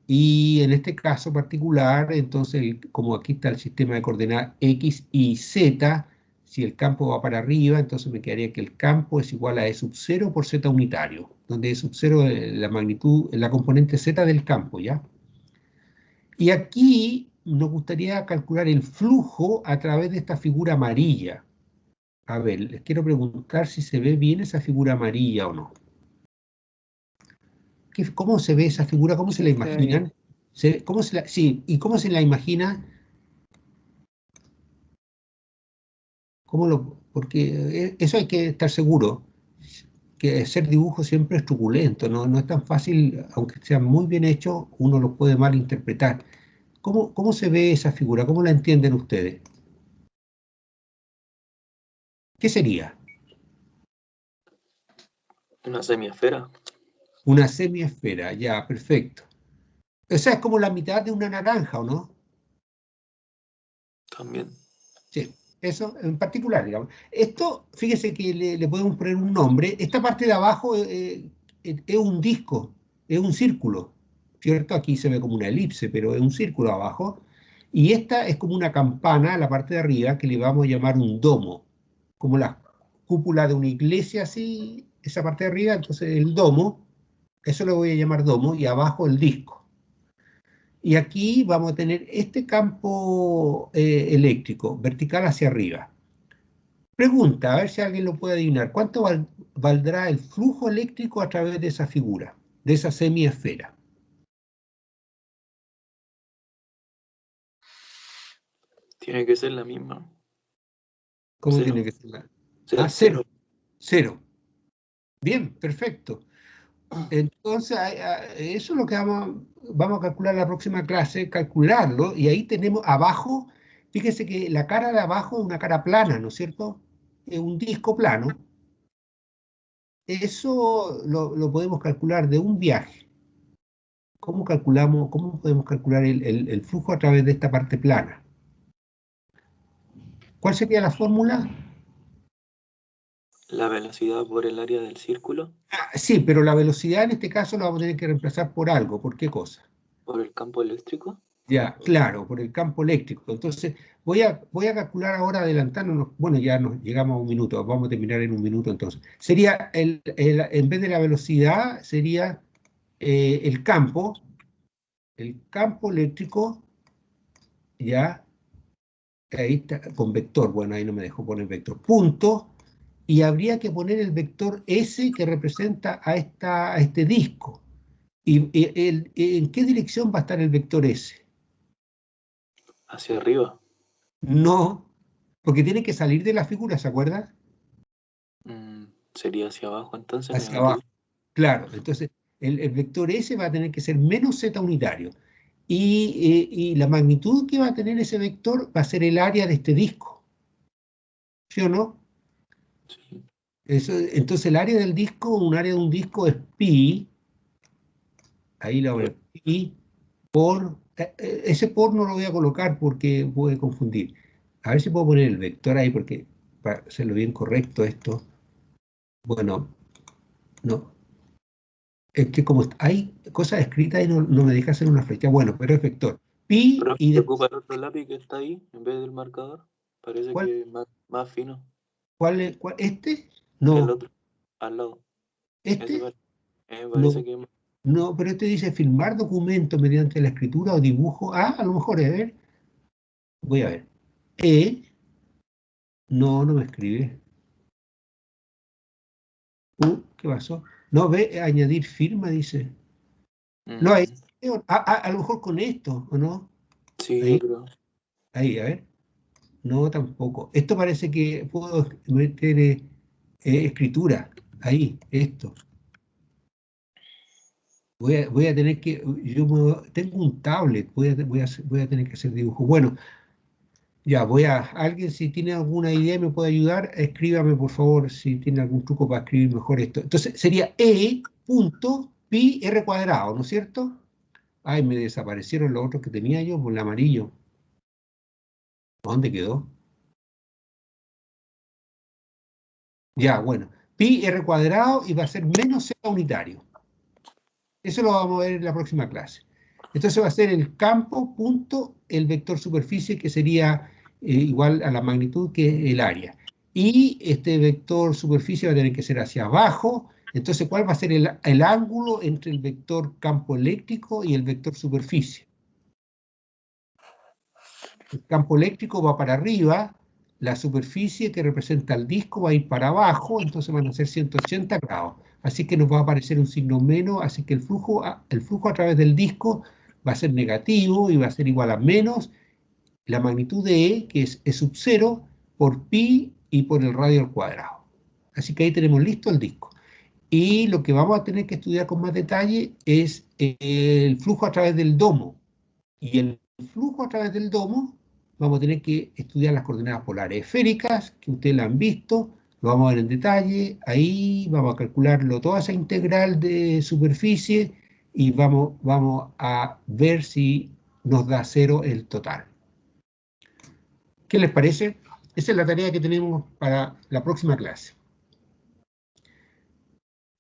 Y en este caso particular, entonces, como aquí está el sistema de coordenadas X y Z, si el campo va para arriba, entonces me quedaría que el campo es igual a E sub 0 por Z unitario, donde E sub 0 es la magnitud, la componente Z del campo, ¿ya? Y aquí nos gustaría calcular el flujo a través de esta figura amarilla. A ver, les quiero preguntar si se ve bien esa figura amarilla o no. ¿Cómo se ve esa figura? ¿Cómo se la Sí, se ve bien. imaginan? Sí, ¿y cómo se la imagina? Porque eso hay que estar seguro, que hacer dibujo siempre es truculento, no es tan fácil, aunque sea muy bien hecho, uno lo puede malinterpretar. ¿Cómo se ve esa figura? ¿Cómo la entienden ustedes? ¿Qué sería? Una semiesfera Una semiesfera, ya, perfecto. O sea, es como la mitad de una naranja, ¿o no? también. Sí, eso en particular, digamos. Esto, fíjese que le podemos poner un nombre. Esta parte de abajo es un disco, es un círculo, ¿cierto? Aquí se ve como una elipse, pero es un círculo abajo. Y esta es como una campana, la parte de arriba, que le vamos a llamar un domo, como la cúpula de una iglesia, así, esa parte de arriba, entonces el domo, eso lo voy a llamar domo, y abajo el disco. Y aquí vamos a tener este campo eléctrico, vertical hacia arriba. Pregunta, a ver si alguien lo puede adivinar. ¿Cuánto valdrá el flujo eléctrico a través de esa figura, de esa semiesfera? Tiene que ser la misma. ¿Cómo Cero. tiene que ser? Cero. Cero. Cero. Bien, perfecto. Entonces, eso es lo que vamos a calcular en la próxima clase, calcularlo, y ahí tenemos abajo, fíjese que la cara de abajo es una cara plana, ¿no es cierto? Es un disco plano. Eso lo podemos calcular de un viaje. ¿Cómo podemos calcular el flujo a través de esta parte plana? ¿Cuál sería la fórmula? La velocidad por el área del círculo, Sí, pero la velocidad en este caso la vamos a tener que reemplazar por algo. ¿Por qué cosa? por el campo eléctrico. Ya, claro, por el campo eléctrico. Entonces, voy a calcular ahora adelantándonos. Bueno, ya nos llegamos a un minuto, vamos a terminar en un minuto entonces. Sería, en vez de la velocidad, sería el campo eléctrico, ya, ahí está, con vector. Bueno, ahí no me dejó poner vector. Punto. Y habría que poner el vector S que representa a este disco. ¿En qué dirección va a estar el vector S? Hacia arriba. No, porque tiene que salir de la figura, ¿se acuerda? Sería hacia abajo entonces, Hacia negativo. abajo. Claro, entonces el vector S va a tener que ser menos z unitario. Y la magnitud que va a tener ese vector va a ser el área de este disco. ¿Sí o no? Sí. Entonces el área del disco, un área de un disco es pi, ahí lo voy a poner pi, ese por no lo voy a colocar porque puede confundir. A ver si puedo poner el vector ahí porque para hacerlo bien correcto esto. Bueno, no. Es que como hay cosas escritas y no me deja hacer una flecha. Bueno, pero es vector. Pi Pero y se después, ocupa el otro lápiz que está ahí en vez del marcador. Parece ¿cuál, que es más fino. ¿este? El No. otro, al lado. Ese ¿Este? parece No. que es No, pero este dice filmar documento mediante la escritura o dibujo. Ah, a lo mejor, a ver. Voy a ver. E. No me escribe. ¿Qué pasó? No, ve, añadir firma, dice. No, ahí, mm, a lo mejor con esto, ¿o no? sí, yo Ahí, creo. a ver. No, tampoco. Esto parece que puedo meter escritura. Ahí, esto. Voy a tener que, tengo un tablet, voy a tener que hacer dibujo. Bueno, ya, alguien si tiene alguna idea y me puede ayudar, escríbame por favor si tiene algún truco para escribir mejor esto. Entonces sería E punto pi r cuadrado, ¿no es cierto? Ay, me desaparecieron los otros que tenía yo por el amarillo. ¿Dónde quedó? Ya, bueno. Pi r cuadrado y va a ser menos z unitario. Eso lo vamos a ver en la próxima clase. Entonces va a ser el campo punto el vector superficie, que sería igual a la magnitud que el área. Y este vector superficie va a tener que ser hacia abajo. Entonces, ¿cuál va a ser el ángulo entre el vector campo eléctrico y el vector superficie? El campo eléctrico va para arriba, la superficie que representa el disco va a ir para abajo, entonces van a ser 180 grados. Así que nos va a aparecer un signo menos, así que el flujo a través del disco va a ser negativo y va a ser igual a menos la magnitud de E, que es E sub 0, por pi y por el radio al cuadrado. Así que ahí tenemos listo el disco. Y lo que vamos a tener que estudiar con más detalle es el flujo a través del domo. Y el flujo a través del domo, vamos a tener que estudiar las coordenadas polares esféricas, que ustedes la han visto, lo vamos a ver en detalle. Ahí vamos a calcularlo, toda esa integral de superficie, y vamos a ver si nos da 0 el total. ¿Qué les parece? Esa es la tarea que tenemos para la próxima clase.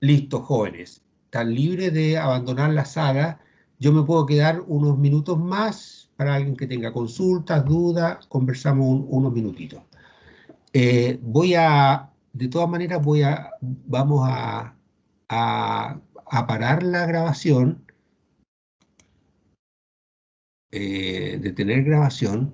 Listo, jóvenes. Están libres de abandonar la sala. Yo me puedo quedar unos minutos más para alguien que tenga consultas, dudas. Conversamos unos minutitos. De todas maneras, vamos a parar la grabación, detener grabación,